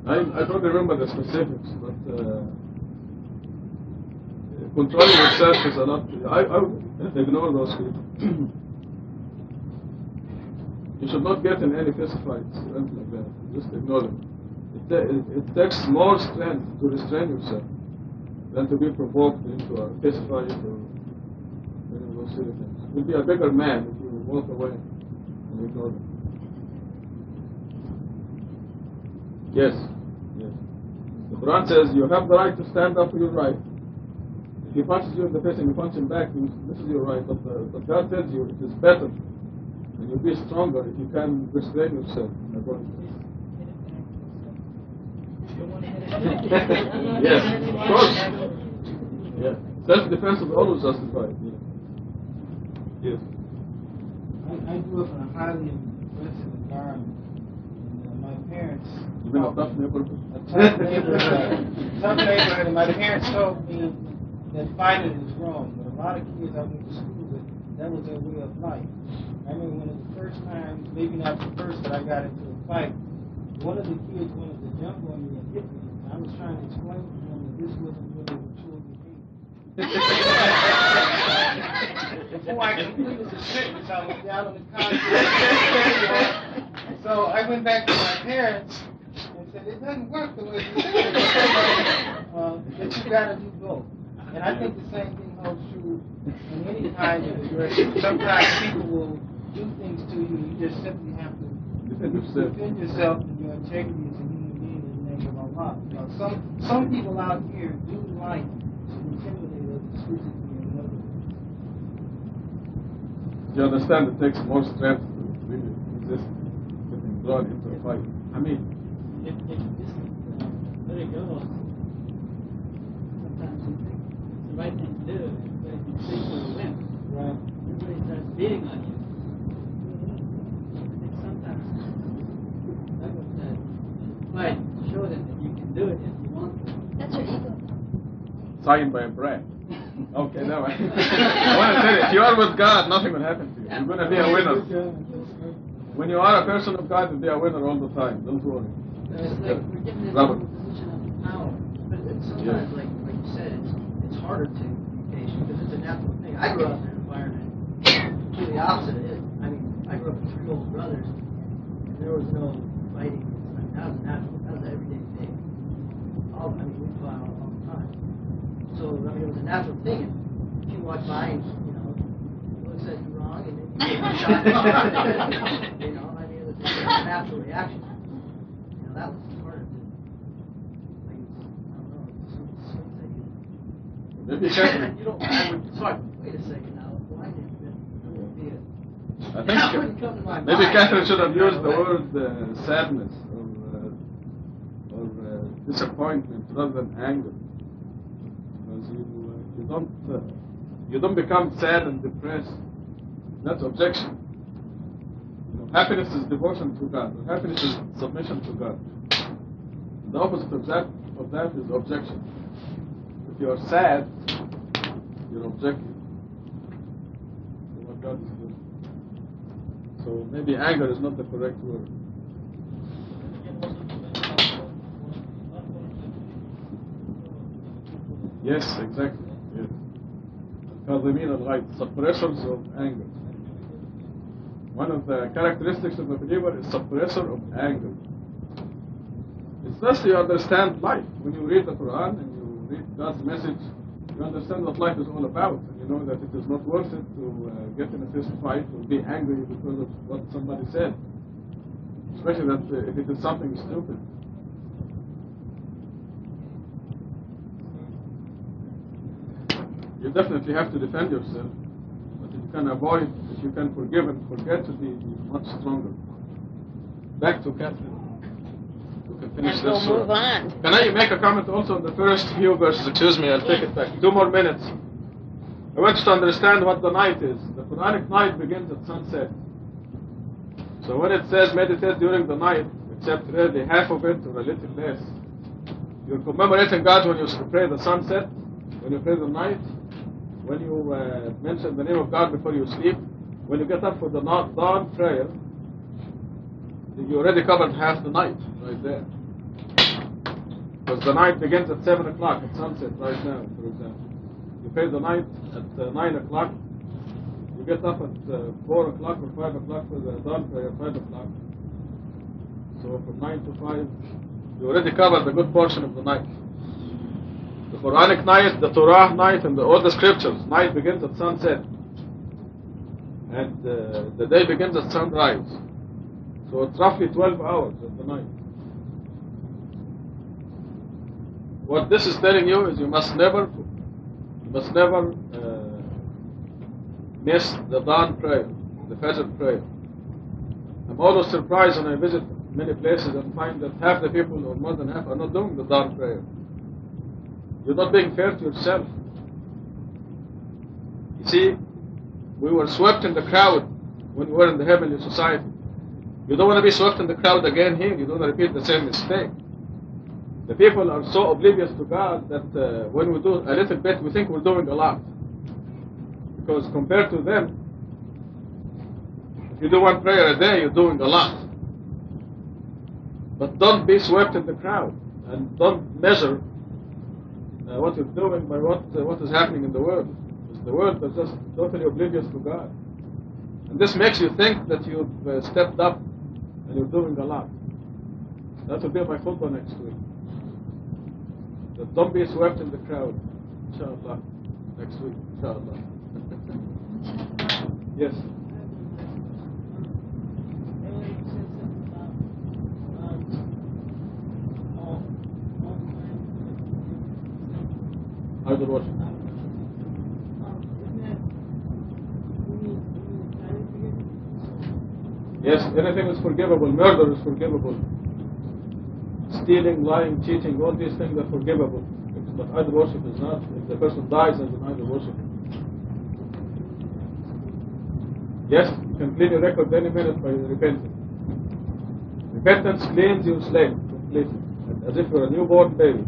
I don't remember the specifics, but controlling yourself is a lot. I would ignore those people. You should not get in any fist fights or anything like that. Just ignore them. It takes more strength to restrain yourself than to be provoked into a fist fight or any of those silly things. You'll be a bigger man if you walk away and ignore them. Yes. The Quran says you have the right to stand up for your right. If he punches you in the face and you punch him back, this is your right. But God tells you it is better and you'll be stronger if you can restrain yourself. Yes, of course. Yeah. Self-defense is always justified. Yeah. Yes. I grew up in a highly aggressive environment. And my parents... You mean a tough neighborhood? A tough neighborhood. And my parents told me that fighting is wrong. But a lot of kids I went to school with, that was their way of life. I remember one of the first times, maybe not the first, but I got into a fight. One of the kids wanted to jump on me and hit me. I was trying to explain to him that this wasn't really what children do. Before I completed the sentence, I was down on the concrete. So I went back to my parents and said, it doesn't work the way you said it. That you got to do both. And I think the same thing holds true in any kind of aggression. Sometimes people will do things to you, you just simply have to defend yourself and your integrity as a human being in the name of Allah. Some people out here do like to intimidate others physically and others. You understand it takes more strength to really resist getting drawn into a fight. I mean, if you just let it go, sometimes you think it's the right thing to do, but if you think for a win, Right. everybody starts beating on you. I think sometimes that was that fight, show them that you can do it if you want to. That's your ego. signed by a brand. Okay, now I want to tell you, if you are with God, nothing will happen to you. You're going to be a winner. When you are a person of God, you'll be a winner all the time. Don't worry. It's like we're given this Robert. position of power, but it's sometimes, like you said, it's harder to be patient because it's a natural thing. I grew up in an environment completely opposite of it. I mean, I grew up with 3 older brothers, and there was no fighting. I mean, that was natural. That was an everyday thing. We fought all the time. So I mean, it was a natural thing. And if you walk by and he looks at you wrong, and then you get a shot. It was just a natural reaction. That was harder to, I don't know, swings that you. Maybe you can. You don't. I would talk. Wait a second now. Why did you? I That wouldn't come to my think maybe mind. Catherine should have used the word sadness or disappointment rather than anger, because you don't become sad and depressed. That's objection. Happiness is devotion to God. Happiness is submission to God. The opposite of that is objection. If you are sad, you're objecting to what God is doing. So maybe anger is not the correct word. Yes, exactly. Yes. Kadhimin al-ghayb, suppressors of anger. One of the characteristics of a believer is suppressor of anger. It's thus you understand life. When you read the Quran and you read God's message, you understand what life is all about, and you know that it is not worth it to get in a fist fight or be angry because of what somebody said, especially that if it is something stupid. You definitely have to defend yourself, but if you can avoid, if you can forgive and forget, to be much stronger. Back to Catherine. We can finish And we'll this. move on. Can I make a comment also on the first few verses? Excuse me, I'll take it back. 2 more minutes. I want you to understand what the night is. The Quranic night begins at sunset. So when it says meditate during the night, except really half of it or a little less, you're commemorating God when you pray the sunset, when you pray the night, when you mention the name of God before you sleep, when you get up for the dawn prayer, you already covered half the night right there. Because the night begins at 7 o'clock at sunset right now, for example. You pray the night at 9 o'clock, You get up at 4 o'clock or 5 o'clock for the dawn prayer, 5 o'clock. So from 9 to 5, you already covered a good portion of the night. The Quranic night, the Torah night, and all the scriptures. Night begins at sunset. And the day begins at sunrise. So it's roughly 12 hours of the night. What this is telling you is you must never miss the dawn prayer, the Fajr prayer. I'm always surprised when I visit many places and find that half the people, or more than half, are not doing the dawn prayer. You're not being fair to yourself. You see, we were swept in the crowd when we were in the heavenly society. You don't want to be swept in the crowd again here. You don't want to repeat the same mistake. The people are so oblivious to God that when we do a little bit, we think we're doing a lot. Because compared to them, if you do one prayer a day, you're doing a lot. But don't be swept in the crowd, and don't measure what you're doing by what is happening in the world. Because the world is just totally oblivious to God. And this makes you think that you've stepped up and you're doing a lot. That will be my khutbah next week. But don't be swept in the crowd, inshallah, next week, inshallah. Yes. Idol worship. Yes, anything is forgivable. Murder is forgivable. Stealing, lying, cheating, all these things are forgivable. But idol worship is not. If the person dies as an idol worshiper. Yes, you can clean your record any minute by repenting. Repentance cleans your slate completely, as if you're a newborn baby.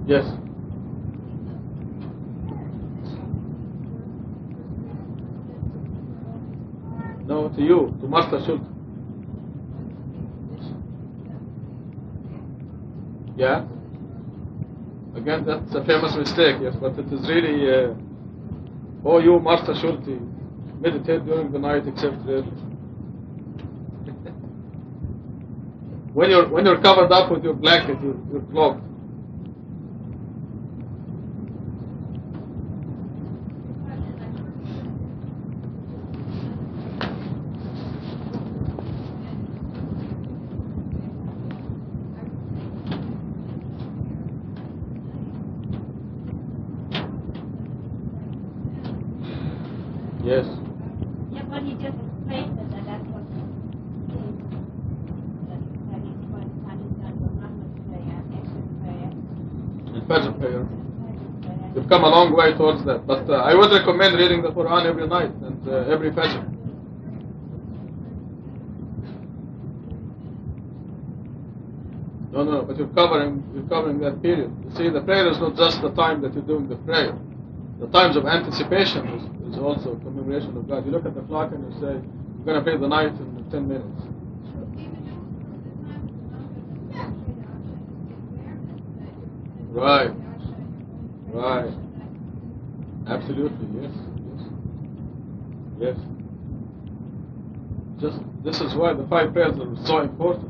Yes. No, to you, to Martha Schultz. Yeah? Again, that's a famous mistake, yes, but it is really, oh, you, Martha Schultz, meditate during the night except really. when you're covered up with your blanket, you're cloaked. Yes. Yeah, but he just explained that's what he means. That he's going to have his done Muhammad's prayer, extra prayer. And Fajr prayer. You've come a long way towards that. But I would recommend reading the Quran every night and every Fajr. No, but you're covering that period. You see, the prayer is not just the time that you're doing the prayer. The times of anticipation is also a commemoration of God. You look at the clock and you say, you're going to pray the night in 10 minutes. Right. Absolutely, yes. Just this is why the 5 prayers are so important.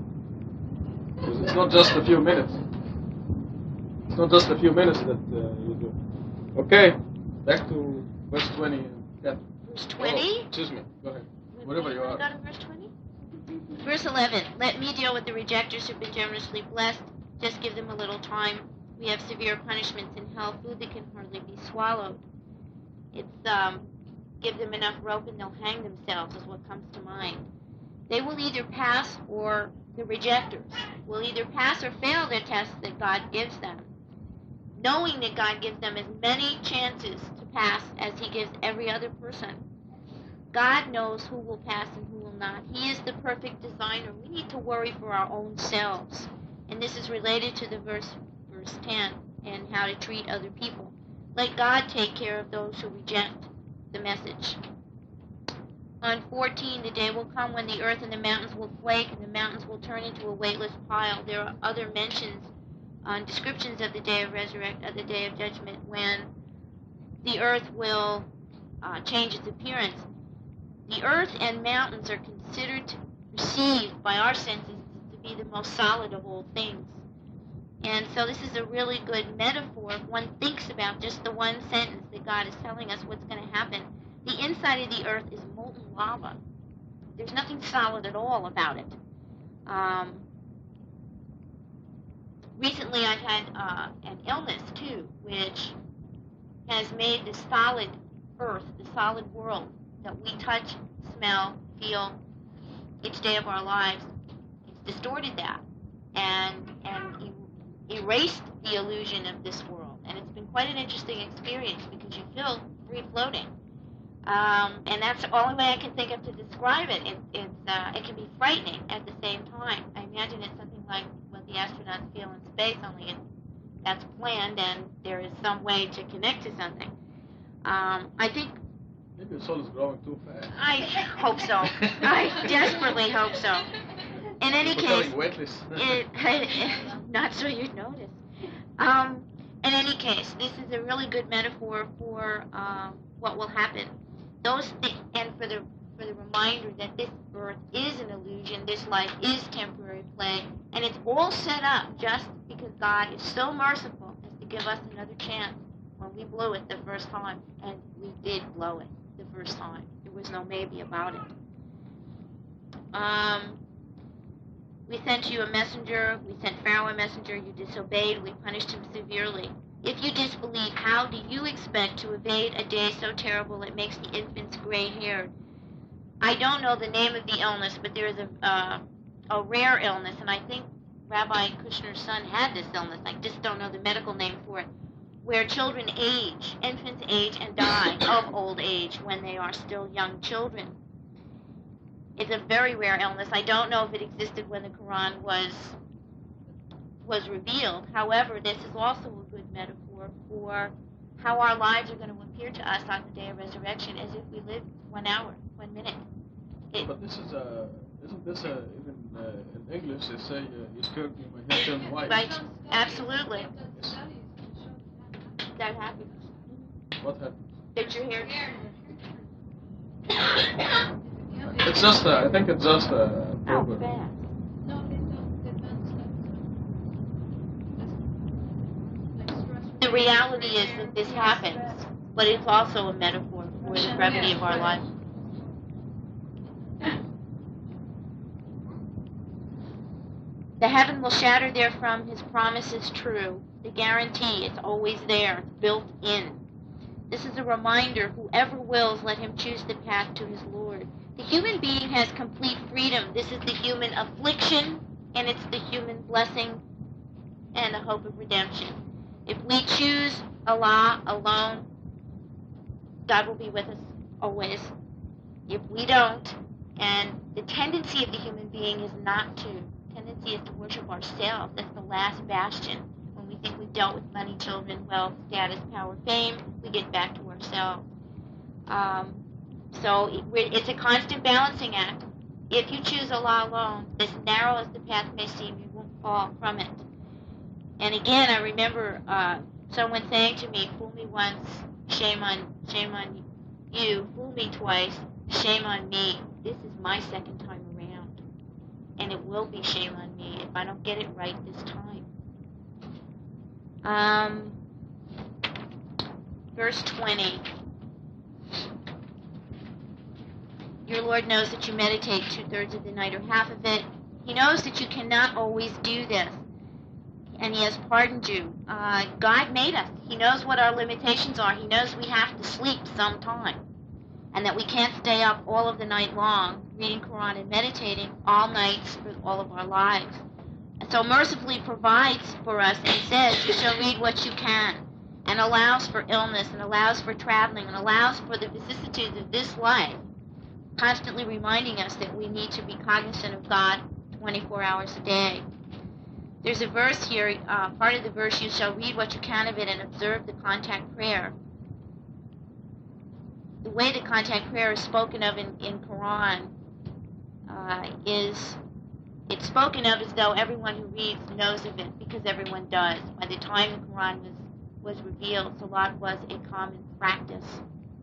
Because it's not just a few minutes. It's not just a few minutes that you do. Okay, back to verse 20. Verse 20? Oh, excuse me, go ahead. Whatever you are. Go to verse 20? Verse 11. Let me deal with the rejectors who've been generously blessed. Just give them a little time. We have severe punishments in hell, food that can hardly be swallowed. It's give them enough rope and they'll hang themselves is what comes to mind. They will either pass, or the rejectors will either pass or fail the test that God gives them, knowing that God gives them as many chances to pass as he gives every other person. God knows who will pass and who will not. He is the perfect designer. We need to worry for our own selves. And this is related to the verse 10 and how to treat other people. Let God take care of those who reject the message. On 14, the day will come when the earth and the mountains will quake and the mountains will turn into a weightless pile. There are other mentions on descriptions of the day of the day of judgment when the earth will change its appearance. The earth and mountains are perceived by our senses to be the most solid of all things. And so this is a really good metaphor if one thinks about just the one sentence that God is telling us what's going to happen. The inside of the earth is molten lava. There's nothing solid at all about it. Recently I've had an illness too, which has made the solid earth, the solid world that we touch, smell, feel each day of our lives, it's distorted that and erased the illusion of this world. And it's been quite an interesting experience because you feel free floating. And that's the only way I can think of to describe it. It can be frightening at the same time. I imagine it's something like what the astronauts feel in space, only that's planned and there is some way to connect to something. I think... Maybe the soul is growing too fast. I hope so. I desperately hope so. In any case, not so you'd notice. In any case, this is a really good metaphor for what will happen. And for the reminder that this earth is an illusion, this life is temporary play, and it's all set up just because God is so merciful as to give us another chance when we blew it the first time, and we did blow it the first time. There was no maybe about it. We sent you a messenger, we sent Pharaoh a messenger, you disobeyed, we punished him severely. If you disbelieve, how do you expect to evade a day so terrible it makes the infants gray-haired? I don't know the name of the illness, but there is a rare illness, and I think Rabbi Kushner's son had this illness. I just don't know the medical name for it, where children age, infants age and die of old age when they are still young children. It's a very rare illness. I don't know if it existed when the Quran was revealed. However, this is also a good metaphor for how our lives are going to appear to us on the day of resurrection as if we lived 1 hour, 1 minute. But this is isn't this even in English they say you scared me, my hair turned white. Right, absolutely. Yes. That happens. What happened? Did you hear? It's just I think it's just a How program. fast? No, they've done studies. The reality is that this happens, but it's also a metaphor for the brevity of our life. The heaven will shatter therefrom, his promise is true. The guarantee, it's always there, it's built in. This is a reminder, whoever wills, let him choose the path to his Lord. The human being has complete freedom. This is the human affliction, and it's the human blessing and the hope of redemption. If we choose Allah alone, God will be with us always. If we don't, and the tendency of the human being is not to. The tendency is to worship ourselves. That's the last bastion. When we think we've dealt with money, children, wealth, status, power, fame, we get back to ourselves. So it's a constant balancing act. If you choose Allah alone, as narrow as the path may seem, you won't fall from it. And again, I remember someone saying to me, fool me once, shame on you. Fool me twice, shame on me. This is my second time around. And it will be shame on me if I don't get it right this time. Verse 20. Your Lord knows that you meditate 2/3 of the night or half of it. He knows that you cannot always do this. And he has pardoned you. God made us. He knows what our limitations are. He knows we have to sleep sometime. And that we can't stay up all of the night long reading Quran and meditating all nights for all of our lives. And so mercifully provides for us and says, you shall read what you can. And allows for illness and allows for traveling and allows for the vicissitudes of this life. Constantly reminding us that we need to be cognizant of God 24 hours a day. There's a verse here, part of the verse, you shall read what you can of it and observe the contact prayer. The way the contact prayer is spoken of in Quran is, it's spoken of as though everyone who reads knows of it, because everyone does. By the time the Quran was was revealed, Salat was a common practice,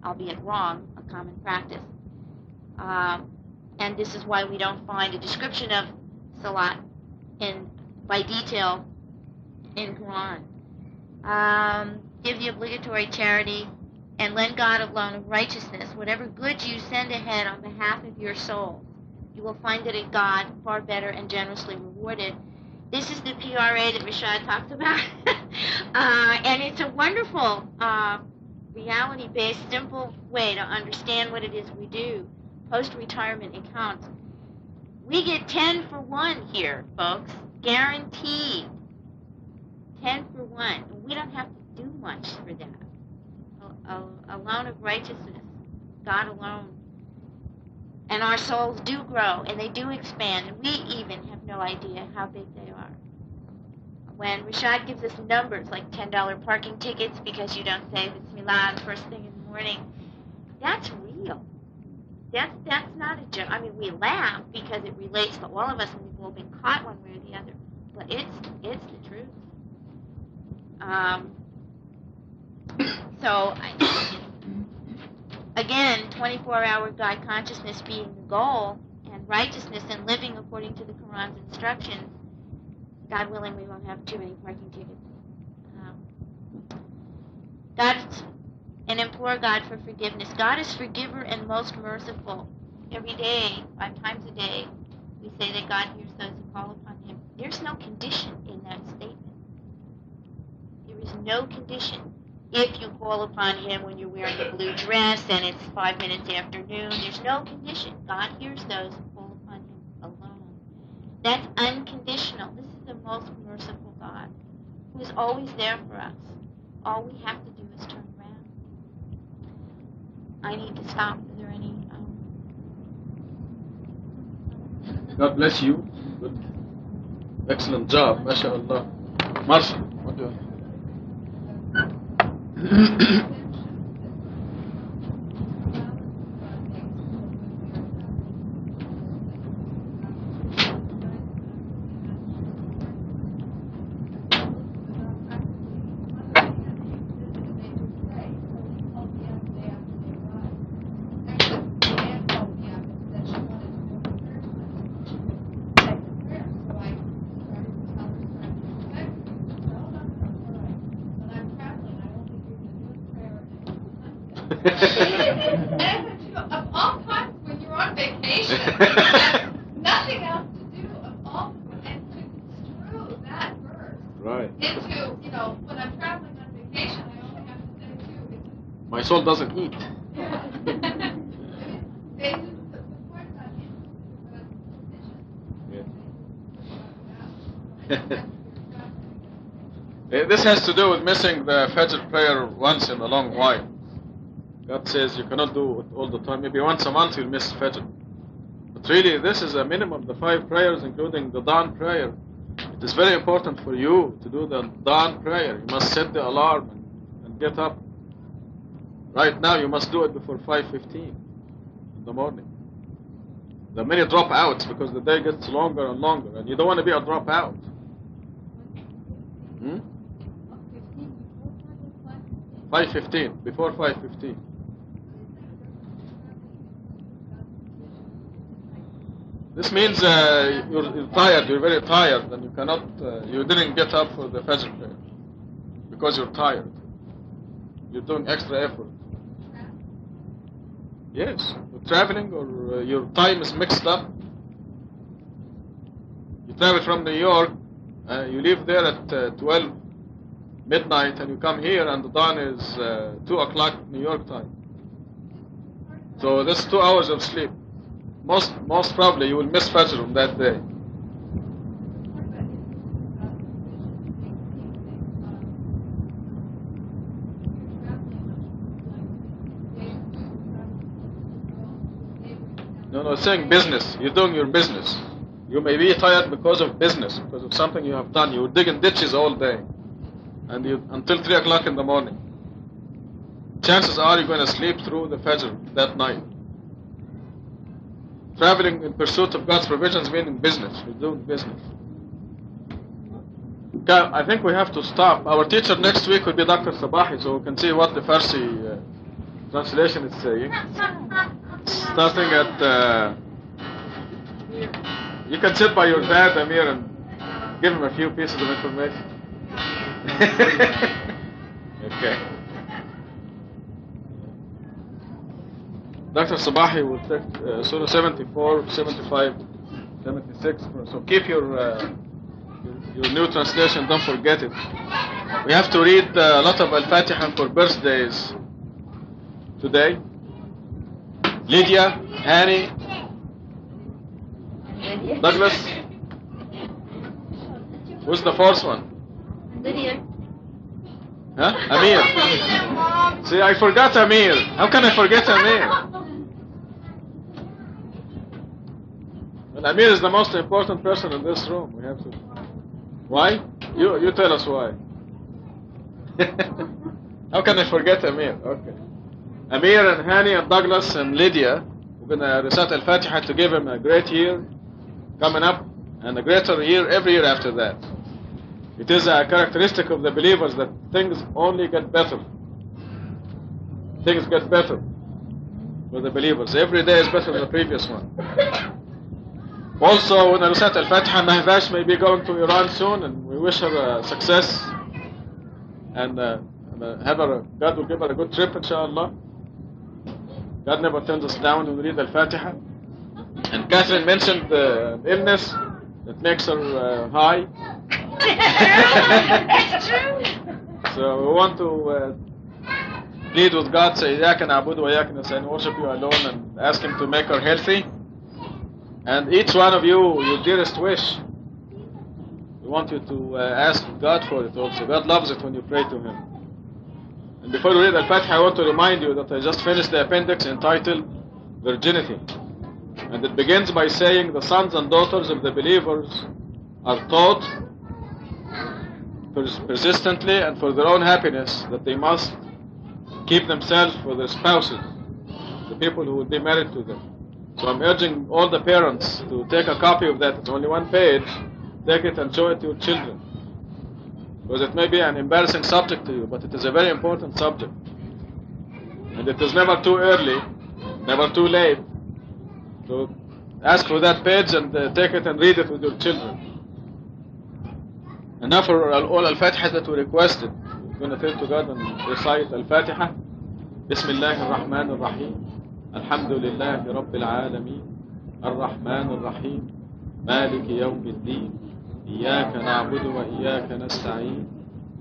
albeit wrong, a common practice. And this is why we don't find a description of Salat by detail in Quran. Give the obligatory charity and lend God a loan of righteousness. Whatever goods you send ahead on behalf of your soul, you will find it in God far better and generously rewarded. This is the PRA that Rashad talked about. And it's a wonderful reality-based, simple way to understand what it is we do. Post-retirement accounts. We get 10 for 1 here, folks. Guaranteed. 10 for 1. We don't have to do much for that. A loan of righteousness. God alone. And our souls do grow, and they do expand, and we even have no idea how big they are. When Rashad gives us numbers like $10 parking tickets because you don't say Bismillah the first thing in the morning, that's real. That's not a joke. I mean, we laugh because it relates to all of us, and we've all been caught one way or the other. But it's the truth. Again, 24-hour God consciousness being the goal, and righteousness and living according to the Quran's instructions. God willing, we won't have too many parking tickets. And implore God for forgiveness. God is forgiver and most merciful. Every day, 5 times a day, we say that God hears those who call upon Him. There's no condition in that statement. There is no condition. If you call upon Him when you're wearing a blue dress and it's 5 minutes after noon, there's no condition. God hears those who call upon Him alone. That's unconditional. This is the most merciful God who is always there for us. All we have to do is turn around. I need to stop. Is there any... God bless you. Good. Excellent job. MashaAllah. Marshall, what do you... Of all times when you're on vacation, you have nothing else to do and to construe that verse into, when I'm traveling on vacation, I only have to say two. My soul doesn't eat. Yeah. They use the words on This has to do with missing the Fajr prayer once in a long while. God says you cannot do it all the time. Maybe once a month you'll miss Fajr. But really, this is a minimum, the 5 prayers, including the dawn prayer. It is very important for you to do the dawn prayer. You must set the alarm and get up. Right now, you must do it before 5:15 in the morning. There are many dropouts because the day gets longer and longer, and you don't want to be a dropout. 5:15, before 5:15. This means you're tired, you're very tired, and you cannot, you didn't get up for the Fajr prayer because you're tired. You're doing extra effort. Yes, you're traveling or your time is mixed up. You travel from New York, you leave there at 12 midnight, and you come here, and the dawn is 2 o'clock New York time. So that's 2 hours of sleep. Most probably you will miss Fajr on that day. No, it's saying business. You're doing your business. You may be tired because of business, because of something you have done. You're digging ditches all day, and until 3 o'clock in the morning. Chances are you're going to sleep through the Fajr that night. Traveling in pursuit of God's provisions meaning business. You're doing business. Okay, I think we have to stop. Our teacher next week will be Dr. Sabahi, so we can see what the Farsi translation is saying. Starting at, you can sit by your dad, Amir, and give him a few pieces of information. Okay. Dr. Sabahi will take Surah 74, 75, 76. So keep your new translation, don't forget it. We have to read a lot of Al-Fatiha for birthdays today. Lydia, Annie, Douglas. Who's the fourth one? Lydia. Huh? Amir. See, I forgot Amir. How can I forget Amir? Well, Amir is the most important person in this room. We have to. Why? You tell us why. How can I forget Amir? Okay. Amir and Hani and Douglas and Lydia, we're going to recite Al-Fatiha to give him a great year coming up and a greater year every year after that. It is a characteristic of the believers that things only get better. Things get better for the believers. Every day is better than the previous one. Also, when I recite Al-Fatiha, Mahvash may be going to Iran soon, and we wish her success. And God will give her a good trip, inshallah. God never turns us down when we read Al-Fatiha. And Catherine mentioned the illness that makes her high. That's true. So we want to plead with God, say, إِيَّاكَ نَعْبُدُ وَإِيَّاكَ نَسْتَعِينُ, worship you alone, and ask Him to make her healthy. And each one of you, your dearest wish, we want you to ask God for it also. God loves it when you pray to Him. And before we read Al-Fatiha, I want to remind you that I just finished the appendix entitled Virginity. And it begins by saying the sons and daughters of the believers are taught persistently and for their own happiness that they must keep themselves for their spouses, the people who will be married to them. So I'm urging all the parents to take a copy of that. It's only one page. Take it and show it to your children. Because it may be an embarrassing subject to you, but it is a very important subject. And it is never too early, never too late. So ask for that page and take it and read it with your children. And now for all Al-Fatiha that we requested, we're going to turn to God and recite Al-Fatiha. Bismillah ar-Rahman ar-Rahim. Alhamdulillah Rabbil Alameen. Ar-Rahman ar-Rahim. Malik Yawm al-Din. إياك نعبد وإياك نستعين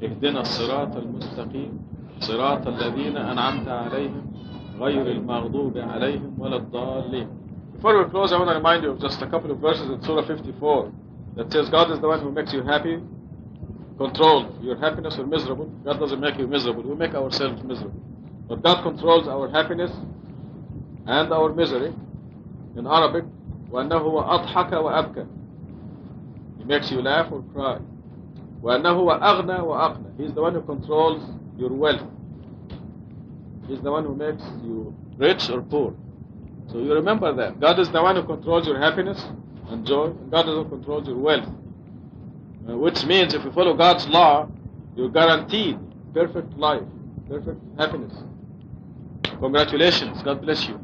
اهدنا الصراط المستقيم صراط الذين أنعمت عليهم غير المغضوب عليهم ولا الضالين. Before we close, I want to remind you of just a couple of verses in Surah 54 that says God is the one who makes you happy, controls your happiness or miserable. God doesn't make you miserable. We make ourselves miserable. But God controls our happiness and our misery. In Arabic, وَأَنَّهُ وَأَضْحَكَ وَأَبْكَى. He makes you laugh or cry. وَأَنَّهُ وَأَغْنَى وَأَقْنَى. He's the one who controls your wealth. He's the one who makes you rich or poor. So you remember that. God is the one who controls your happiness and joy. And God is the one who controls your wealth. Which means if you follow God's law, you're guaranteed perfect life, perfect happiness. Congratulations. God bless you.